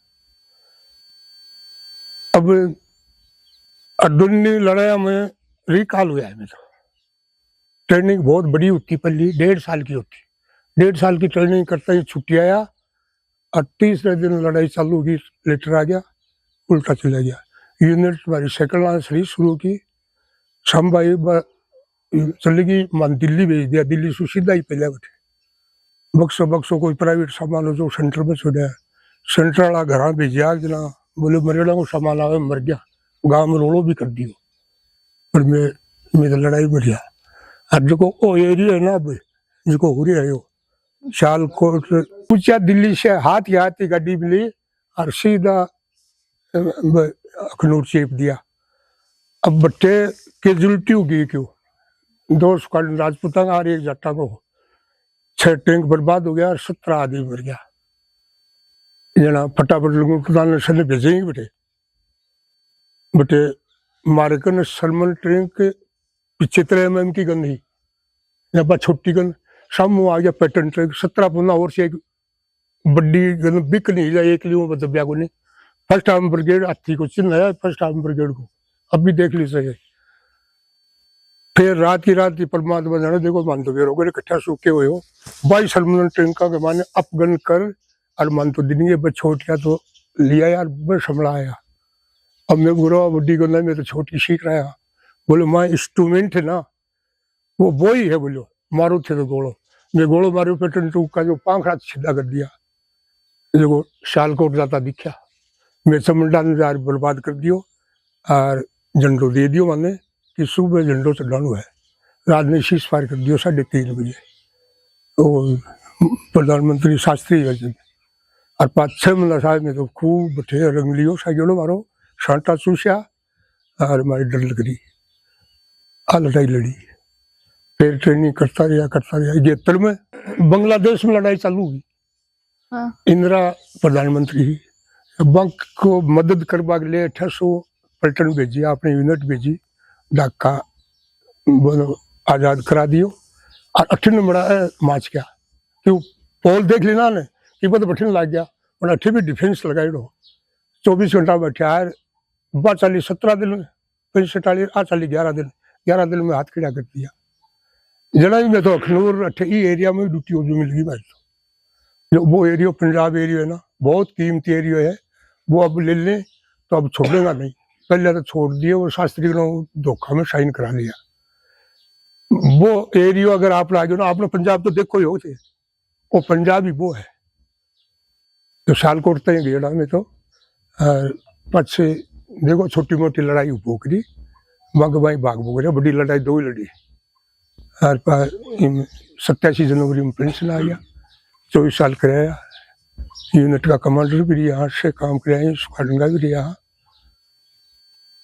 अब अर्जुनी लड़ाई में रिकॉल हुआ है। मेरा ट्रेनिंग बहुत बड़ी होती, पहली 1.5 साल की होती। 1.5 साल की ट्रेनिंग करता ही छुट्टी आया और 30वें दिन लड़ाई चालू हुई। लेटर आ गया, उल्टा चला गया। यूनिट हमारी सेकंड लाइन शुरू की, संभाई चली गई, मान दिल्ली भेज दिया। दिल्ली से सीधा ही पहले बैठे बक्सो कोई प्राइवेट सामान हो जो सेंटर में छोड़ा। सेंटर वाला घर भेजा जना, बोले मरेड़ा को सामान आवे, मर गया। गांव में रोड़ो भी कर दियो। पर मैं तो लड़ाई में रहा। अब जो वो एरिया है ना, अब जिसको हो रही है वो शालकोट पूछा, दिल्ली से हाथ ही गाड़ी मिली और सीधा अखनूर चेप दिया। अब बट्टे कैजुअलिटी हो गई, क्यों 2 स्क्वाड्रन राजपूता और 1 जट्टा को 6 टैंक बर्बाद हो गया और 17 आदमी मर गया। जना फटाफट लोगों को भेजेंगे बटे मारे कन सलमान टैंक के पीछे 3 mm की गन ही, यहाँ छोटी गन सामू आ गया। पैटर्न ट्रैक 17-15 और से एक बड़ी गन बिक नहीं जाए, एक लियो दबिया को नहीं। फर्स्ट आर्म ब्रिगेड हाथी को चिन्ह है, फर्स्ट आर्म ब्रिगेड को अब भी देख ली सही। फिर रात की परमात्मा जाने, देखो मान तो बेरोगे इकट्ठा सूखे हुए हो। 22 सलमान टैंक का माने अपगन कर और मान तो दिन ये छोटिया तो लिया यार, बस हमला आया। अब मैं बुरा बड्डी गन में तो छोटी सीख रहा है। बोले माँ इंस्ट्रूमेंट है ना, वो ही है। बोलो मारो थे तो गोलो, मैं गोलो मारो पैटर्न टूक का जो पांखड़ा सीधा कर दिया। देखो शालकोट जाता दिखा, मैं समंडा ने यार बर्बाद कर दियो और झंडो दे दियो माने कि सुबह झंडो चढ़ानो है। रात में शीश फायर कर दियो 3:30 बजे। और प्रधानमंत्री शास्त्री और 5-6 महीना साहब में तो खूब बैठे रंग लियो साइकिलों मारो, शांता चूसिया और हमारी डर लग रही। आ लड़ाई लड़ी, फिर ट्रेनिंग करता रहा 71 में बांग्लादेश में लड़ाई चालू हुई। इंदिरा प्रधानमंत्री बंक को मदद करवा के लिए 800 पलटन भेजी, अपने यूनिट भेजी, ढाका आजाद करा दियो। और 8 बड़ा माच गया, क्यों पोल देख लेना ने कि बद बठन लग गया। और 8 भी डिफेंस लगाई रहो, 24 घंटा बैठा है। 40 17 दिन, फिर 47 40 11 दिन में हाथ खड़ा कर दिया। जना में तो अखनूर एरिया में ड्यूटी मिल गई भाई। जो वो एरिया पंजाब एरिया है ना, बहुत कीमती एरिया है। वो अब ले लें तो अब छोड़ेगा नहीं, पहले तो छोड़ दिए। वो शास्त्री ने धोखा में साइन करा लिया। वो एरिया अगर आप लागे ना, आपने पंजाब तो देखो ही होते, वो पंजाब ही वो है। तो शालकोट तक गेड़ा में तो पछे देखो छोटी मोटी लड़ाई भोकरी मग भाई भाग भोग रहे। बड़ी लड़ाई 2 ही लड़ी। और 87 जनवरी में पेंशन आ गया, 24 साल कराया। यूनिट का कमांडर भी रहा, से काम कराया, स्क्वाड्रन का भी रहा।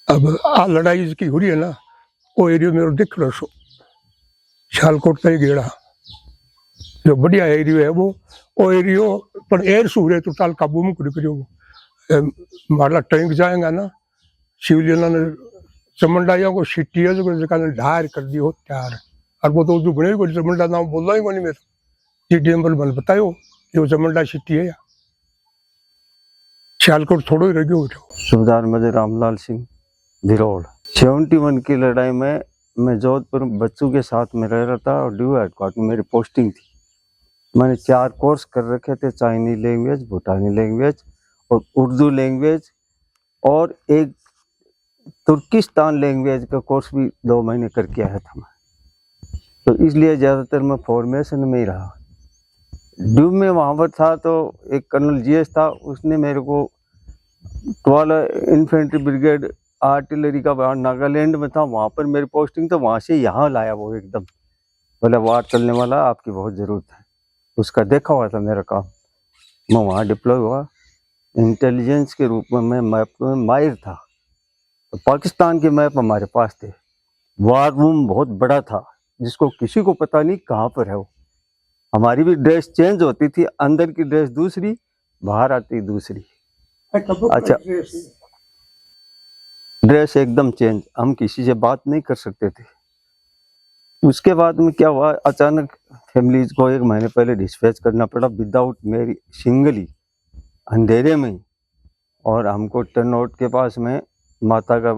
अब आ लड़ाई जिसकी हो रही है ना, वो एरिया में देख लो सो शालकोट तक गेड़ा जो बढ़िया एरियो है वो एरियो पर एयर सूर्य तो टाल काबू में करियो मारला टैंक जाएगा ना शिवलियन ने चमंडाइया को सिटी है जो जगह ने ढार कर दियो तैयार और वो तो जो बने को चमंडा नाम बोलना ही कोनी मैं सीडीएम पर बल बतायो ये चमंडा सिटी है सियालकोट थोड़ो ही रह गयो। सूबेदार मेजर रामलाल सिंह धिरोड़ 71 की लड़ाई में मैं जोधपुर बच्चों के साथ में रह रहा था और ड्यू हेडक्वार्टर मेरी पोस्टिंग थी। मैंने 4 कोर्स कर रखे थे, चाइनीज लैंग्वेज, भूटानी लैंग्वेज और उर्दू लैंग्वेज और एक तुर्किस्तान लैंग्वेज का कोर्स भी 2 महीने करके आया था मैं। तो इसलिए ज़्यादातर मैं फॉर्मेशन में ही रहा। ड्यू में वहाँ पर था तो एक कर्नल जीएस था, उसने मेरे को 12 इन्फेंट्री ब्रिगेड आर्टिलरी का वहाँ नागालैंड में था, वहाँ पर मेरी पोस्टिंग, तो वहाँ से यहाँ लाया वो एकदम। बोला वार चलने वाला, आपकी बहुत ज़रूरत है। उसका देखा हुआ था मेरा काम। मैं वहाँ डिप्लॉय हुआ, इंटेलिजेंस के रूप में मैं मैप में माहिर था। तो पाकिस्तान के मैप हमारे पास थे। वार रूम बहुत बड़ा था जिसको किसी को पता नहीं कहाँ पर है वो। हमारी भी ड्रेस चेंज होती थी, अंदर की ड्रेस दूसरी, बाहर आती दूसरी। अच्छा, ड्रेस एकदम चेंज, हम किसी से बात नहीं कर सकते थे। उसके बाद में क्या हुआ, अचानक फैमिलीज को 1 महीने पहले डिस्पैच करना पड़ा विदाउट मेरी, सिंगली अंधेरे में। और हमको टर्न आउट के पास में माता का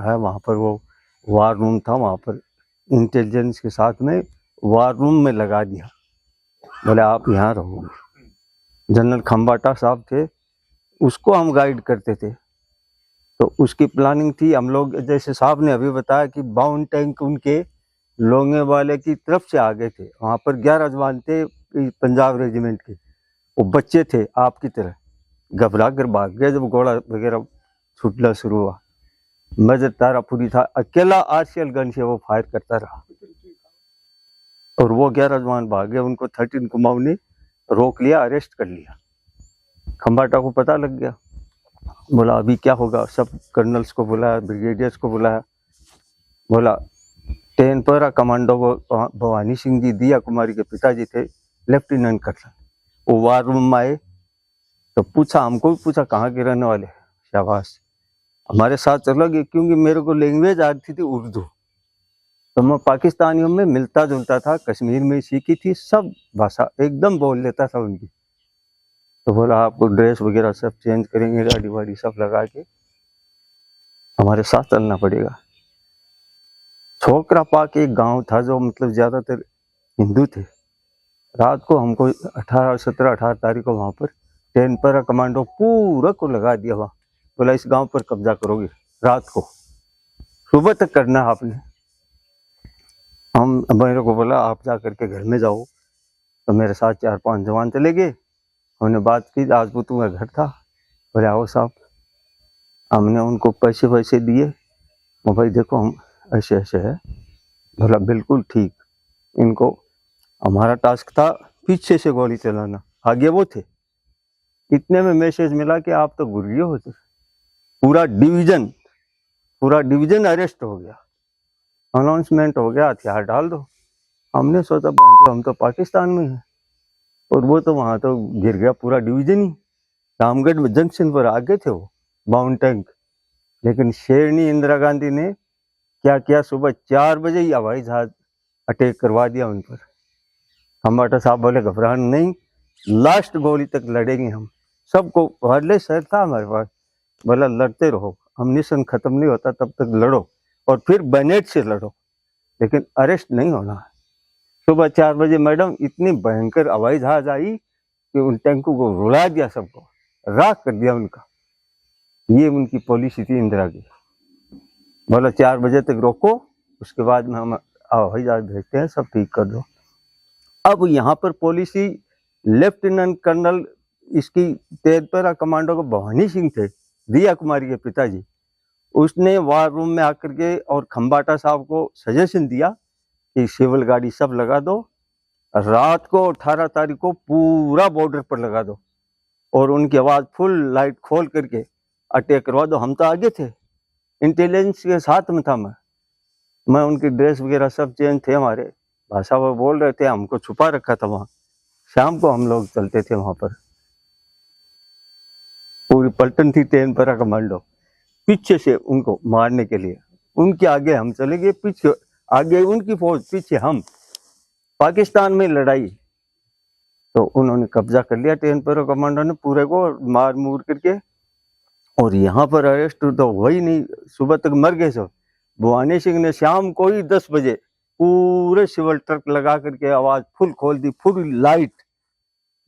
है, वहाँ पर वो वार रूम था, वहाँ पर इंटेलिजेंस के साथ में वार रूम में लगा दिया। बोले आप यहाँ रहोगे। जनरल खम्बाटा साहब थे, उसको हम गाइड करते थे। तो उसकी प्लानिंग थी, हम लोग जैसे साहब ने अभी बताया कि बाउंड टैंक उनके लोंगे वाले की तरफ से आ गए थे। वहाँ पर 11 जवान थे पंजाब रेजिमेंट के, वो बच्चे थे आपकी तरह, घबरा कर भाग गए जब गोला वगैरह छूटना शुरू हुआ। मेजर तारापुरी था, अकेला आरसीएल गन से वो फायर करता रहा और वो 11 जवान भाग गए। उनको 13 कुमाऊं ने रोक लिया, अरेस्ट कर लिया। खम्बाटा को पता लग गया, बोला अभी क्या होगा। सब कर्नल्स को बुलाया, ब्रिगेडियर्स को बुलाया, बोला 10 पैरा कमांडो को भवानी सिंह जी दिया कुमारी के पिताजी थे, लेफ्टिनेंट कर्नल, वो वार रूम में आए तो पूछा, हमको भी पूछा कहाँ के रहने वाले। शाबाश, हमारे साथ चलो गए, क्योंकि मेरे को लैंग्वेज आती थी उर्दू, तो मैं पाकिस्तानियों में मिलता जुलता था, कश्मीर में सीखी थी, सब भाषा एकदम बोल लेता था उनकी। तो बोला आपको ड्रेस वगैरह सब चेंज करेंगे, गाड़ी वाड़ी सब लगा के हमारे साथ चलना पड़ेगा। छोकरा पाक एक गांव था जो मतलब ज्यादातर हिंदू थे। रात को हमको 17-18 तारीख को वहां पर 10 पैरा कमांडो पूरा को लगा दिया। वहाँ बोला इस गांव पर कब्जा करोगे, रात को, सुबह तक करना है आपने। हम मेरे को बोला आप जा करके घर में जाओ। तो मेरे साथ 4-5 जवान चले गए। हमने बात की, राजपूतों का घर था। बोले आओ साहब, हमने उनको पैसे वैसे दिए, वो भाई देखो हम ऐसे ऐसे है। बोला बिल्कुल ठीक। इनको हमारा टास्क था पीछे से गोली चलाना, आगे वो थे। इतने में मैसेज मिला कि आप तो गुर्गे हो। पूरा डिवीजन अरेस्ट हो गया, अनाउंसमेंट हो गया, हथियार डाल दो। हमने सोचा हम तो पाकिस्तान में हैं, और वो तो वहाँ तो गिर गया पूरा डिवीजन ही। रामगढ़ जंक्शन पर आगे थे वो बाउंड टैंक। लेकिन शेरनी इंदिरा गांधी ने क्या किया, सुबह 4 बजे ही हवाई जहाज अटैक करवा दिया उन पर। खम्बाटा साहब बोले घबराना नहीं, लास्ट गोली तक लड़ेंगे हम। सबको वायरलेस शहर था हमारे पास, बोला लड़ते रहो, अम्निशन खत्म नहीं होता तब तक लड़ो, और फिर बैनेट से लड़ो, लेकिन अरेस्ट नहीं होना है। सुबह 4 बजे मैडम इतनी भयंकर हवाई जहाज आई कि उन टैंकों को रुला दिया, सबको राख कर दिया उनका। ये उनकी पॉलिसी थी इंदिरा की। बोला 4 बजे तक रोको, उसके बाद में हम हवाई जहाज भेजते हैं, सब ठीक कर दो। अब यहाँ पर पॉलिसी लेफ्टिनेंट कर्नल इसकी 13 पैरा कमांडो को भवानी सिंह थे, दिया कुमारी के पिताजी, उसने वार रूम में आकर के और खम्बाटा साहब को सजेशन दिया कि सिविल गाड़ी सब लगा दो, रात को 18 तारीख को पूरा बॉर्डर पर लगा दो, और उनकी आवाज़ फुल लाइट खोल करके अटैक करवा दो। हम तो आगे थे, इंटेलिजेंस के साथ में था मैं उनकी ड्रेस वगैरह सब चेंज थे, हमारे भाषा वो बोल रहे थे, हमको छुपा रखा था वहाँ। शाम को हम लोग चलते थे वहां पर, पूरी पलटन थी 10 पैरा कमांडो, पीछे से उनको मारने के लिए। उनके आगे हम चले गए, पीछे आगे उनकी फौज, पीछे हम। पाकिस्तान में लड़ाई तो उन्होंने कब्जा कर लिया 10 पैरा कमांडो ने पूरे को, मार मूर करके। और यहाँ पर अरेस्ट तो वही नहीं, सुबह तक मर गए सब। भवानी सिंह ने शाम को ही 10 बजे पूरे सिविल ट्रक लगा करके आवाज फुल खोल दी, फुल लाइट,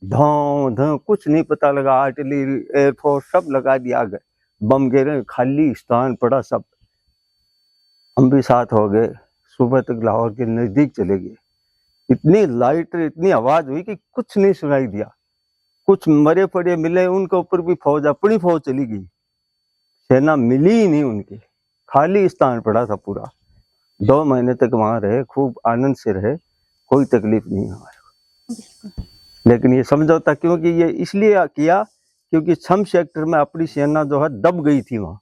धां धां, कुछ नहीं पता लगा। आर्टिलरी, एयरफोर्स सब लगा दिया, गए बम गिरे, खाली स्थान पड़ा सब। हम भी साथ हो गए, सुबह तक लाहौर के नजदीक चले गए। इतनी लाइट, इतनी आवाज हुई कि कुछ नहीं सुनाई दिया। कुछ मरे पड़े मिले, उनके ऊपर भी फौज, अपनी फौज चली गई, सेना मिली ही नहीं उनकी, खाली स्थान पड़ा था पूरा। 2 महीने तक वहां रहे, खूब आनंद से रहे, कोई तकलीफ नहीं हमारे को। लेकिन ये समझौता क्योंकि ये इसलिए किया क्योंकि सम सेक्टर में अपनी सेना जो है दब गई थी वहां,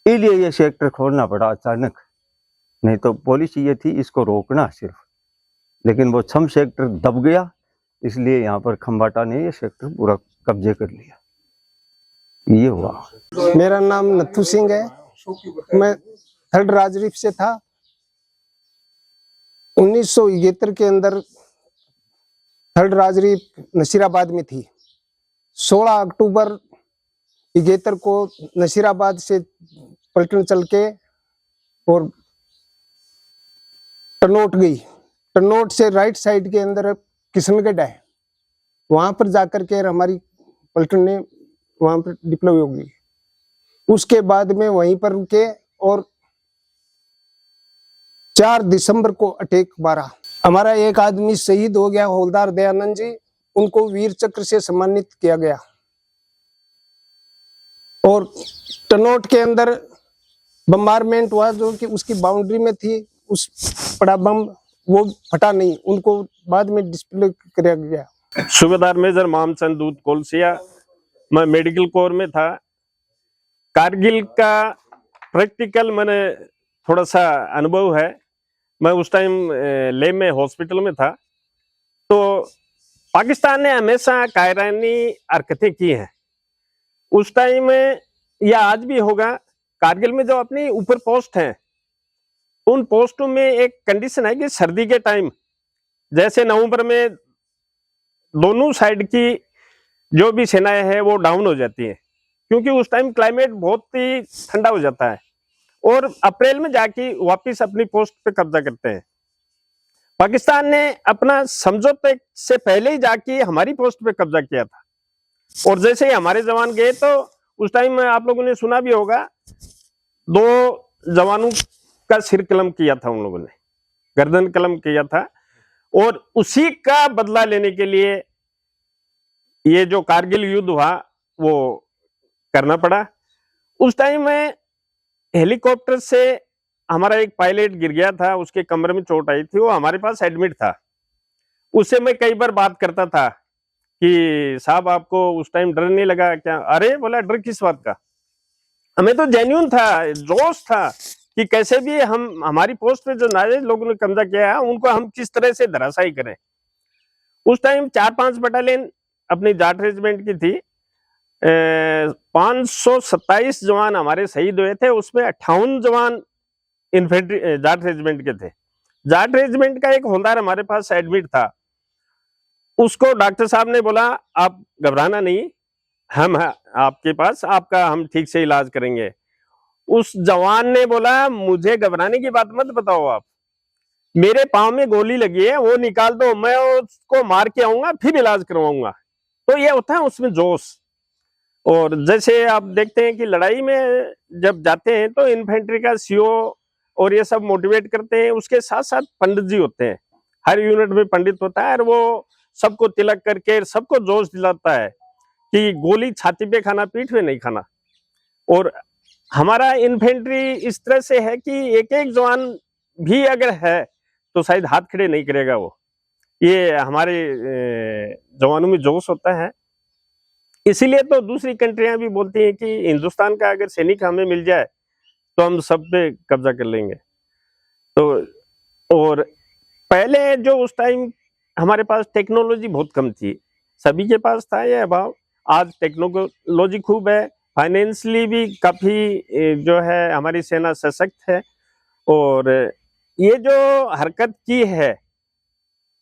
इसलिए ये सेक्टर खोलना पड़ा अचानक। नहीं तो पॉलिसी ये थी इसको रोकना सिर्फ, लेकिन वो सम सेक्टर दब गया, इसलिए यहाँ पर खम्बाटा ने ये सेक्टर पूरा कब्जे कर लिया। ये हुआ। मेरा नाम नथु सिंह है, मैं थर्ड राजरीफ से था। 1971 के अंदर थर्ड राजरीफ नसीराबाद में थी। 16 अक्टूबर 71 को नसीराबाद से पलटन चल के और टनोट गई। टनोट से राइट साइड के अंदर किशनगढ़ है, वहां पर जाकर के हमारी पलटन ने वहां पर डिप्लॉय हो गई। उसके बाद में वहीं पर रुके और 4 दिसंबर को अटैक मारा। हमारा एक आदमी शहीद हो गया, हवलदार दयानंद जी, उनको वीर चक्र से सम्मानित किया गया। और टनोट के अंदर बम्बारमेंट हुआ जो कि उसकी बाउंड्री में थी, उस पड़ा बम, वो फटा नहीं, उनको बाद में डिस्प्ले किया गया। सूबेदार मेजर मामचंद दूत कोलसिया, मैं मेडिकल कोर में था। कारगिल का प्रैक्टिकल मैंने थोड़ा सा अनुभव है। मैं उस टाइम ले में हॉस्पिटल में था। तो पाकिस्तान ने हमेशा कायरानी हरकतें की हैं। उस टाइम या आज भी होगा, कारगिल में जो अपनी ऊपर पोस्ट हैं, उन पोस्टों में एक कंडीशन है कि सर्दी के टाइम, जैसे नवंबर में दोनों साइड की जो भी सेनाएं हैं वो डाउन हो जाती हैं, क्योंकि उस टाइम क्लाइमेट बहुत ही ठंडा हो जाता है, और अप्रैल में जाके वापस अपनी पोस्ट पे कब्जा करते हैं। पाकिस्तान ने अपना समझौते से पहले ही जाके हमारी पोस्ट पे कब्जा किया था, और जैसे ही हमारे जवान गए तो उस टाइम आप लोगों ने सुना भी होगा, 2 जवानों का सिर कलम किया था, उन लोगों ने गर्दन कलम किया था, और उसी का बदला लेने के लिए ये जो कारगिल युद्ध हुआ वो करना पड़ा। उस टाइम में हेलीकॉप्टर से हमारा एक पायलट गिर गया था, उसके कमर में चोट आई थी, वो हमारे पास एडमिट था। उससे मैं कई बार बात करता था कि साहब आपको उस टाइम डर नहीं लगा क्या? अरे बोला, डर किस बात का, हमें तो जेन्युइन था, जोश था कि कैसे भी हम हमारी पोस्ट पे जो नाजायज लोगों ने कब्जा किया है उनको हम किस तरह से धराशायी करें। उस टाइम 4-5 बटालियन अपनी जाट रेजिमेंट की थी। 527 जवान हमारे शहीद हुए थे, उसमें 58 जवान इन्फेंट्री जाट रेजिमेंट के थे। जाट रेजिमेंट का एक हवलदार हमारे पास एडमिट था। उसको डॉक्टर साहब ने बोला आप घबराना नहीं, हम आपके पास, आपका हम ठीक से इलाज करेंगे। उस जवान ने बोला मुझे घबराने की बात मत बताओ, आप मेरे पांव में गोली लगी है वो निकाल दो, मैं उसको मार के आऊंगा फिर इलाज करवाऊंगा। तो ये होता है उसमें जोश। और जैसे आप देखते हैं कि लड़ाई में जब जाते हैं तो इन्फेंट्री का सीओ और ये सब मोटिवेट करते हैं, उसके साथ साथ पंडित जी होते हैं, हर यूनिट में पंडित होता है, और वो सबको तिलक करके सबको जोश दिलाता है कि गोली छाती पे खाना, पीठ पे नहीं खाना। और हमारा इन्फेंट्री इस तरह से है कि एक एक जवान भी अगर है तो शायद हाथ खड़े नहीं करेगा वो। ये हमारे जवानों में जोश होता है। इसीलिए तो दूसरी कंट्रियां भी बोलती हैं कि हिंदुस्तान का अगर सैनिक हमें मिल जाए तो हम सब पे कब्जा कर लेंगे। तो और पहले जो उस टाइम हमारे पास टेक्नोलॉजी बहुत कम थी, सभी के पास था ये अभाव। आज टेक्नोलॉजी खूब है, फाइनेंशियली भी काफी जो है हमारी सेना सशक्त है। और ये जो हरकत की है,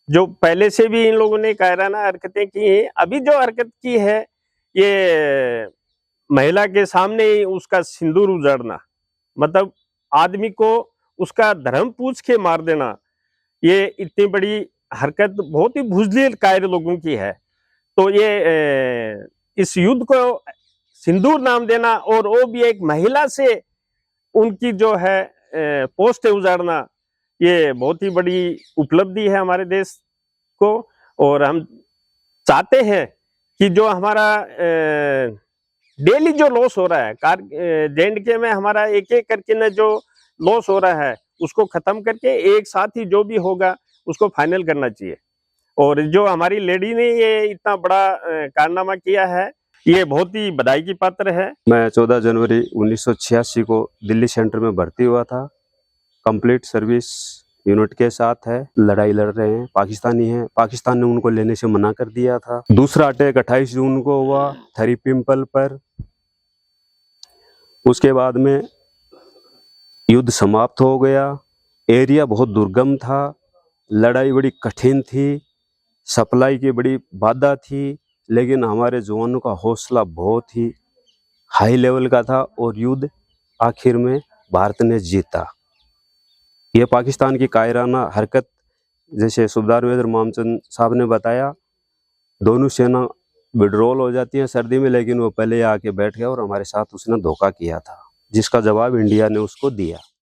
जो पहले से भी इन लोगों ने कायराना हरकतें की हैं, अभी जो हरकत की है ये महिला के सामने ही उसका सिंदूर उजाड़ना, मतलब आदमी को उसका धर्म पूछ के मार देना, ये इतनी बड़ी हरकत बहुत ही बुज़दिल कायर लोगों की है। तो ये इस युद्ध को सिंदूर नाम देना और वो भी एक महिला से उनकी जो है पोस्ट उजाड़ना, ये बहुत ही बड़ी उपलब्धि है हमारे देश को। और हम चाहते हैं कि जो हमारा डेली जो लॉस हो रहा है J&K में, हमारा एक एक करके न जो लॉस हो रहा है उसको खत्म करके एक साथ ही जो भी होगा उसको फाइनल करना चाहिए। और जो हमारी लेडी ने ये इतना बड़ा कारनामा किया है, ये बहुत ही बधाई की पात्र है। मैं 14 जनवरी 1986 को दिल्ली सेंटर में भर्ती हुआ था। कंप्लीट सर्विस यूनिट के साथ है, लड़ाई लड़ रहे हैं, पाकिस्तानी हैं। पाकिस्तान ने उनको लेने से मना कर दिया था। दूसरा अटैक 28 जून को हुआ थरी पिंपल पर। उसके बाद में युद्ध समाप्त हो गया। एरिया बहुत दुर्गम था, लड़ाई बड़ी कठिन थी, सप्लाई की बड़ी बाधा थी, लेकिन हमारे जवानों का हौसला बहुत ही हाई लेवल का था और युद्ध आखिर में भारत ने जीता। यह पाकिस्तान की कायराना हरकत, जैसे सूबेदार मेजर मामचंद साहब ने बताया, दोनों सेना विड्रॉल हो जाती है सर्दी में, लेकिन वो पहले आके बैठ गया और हमारे साथ उसने धोखा किया था, जिसका जवाब इंडिया ने उसको दिया।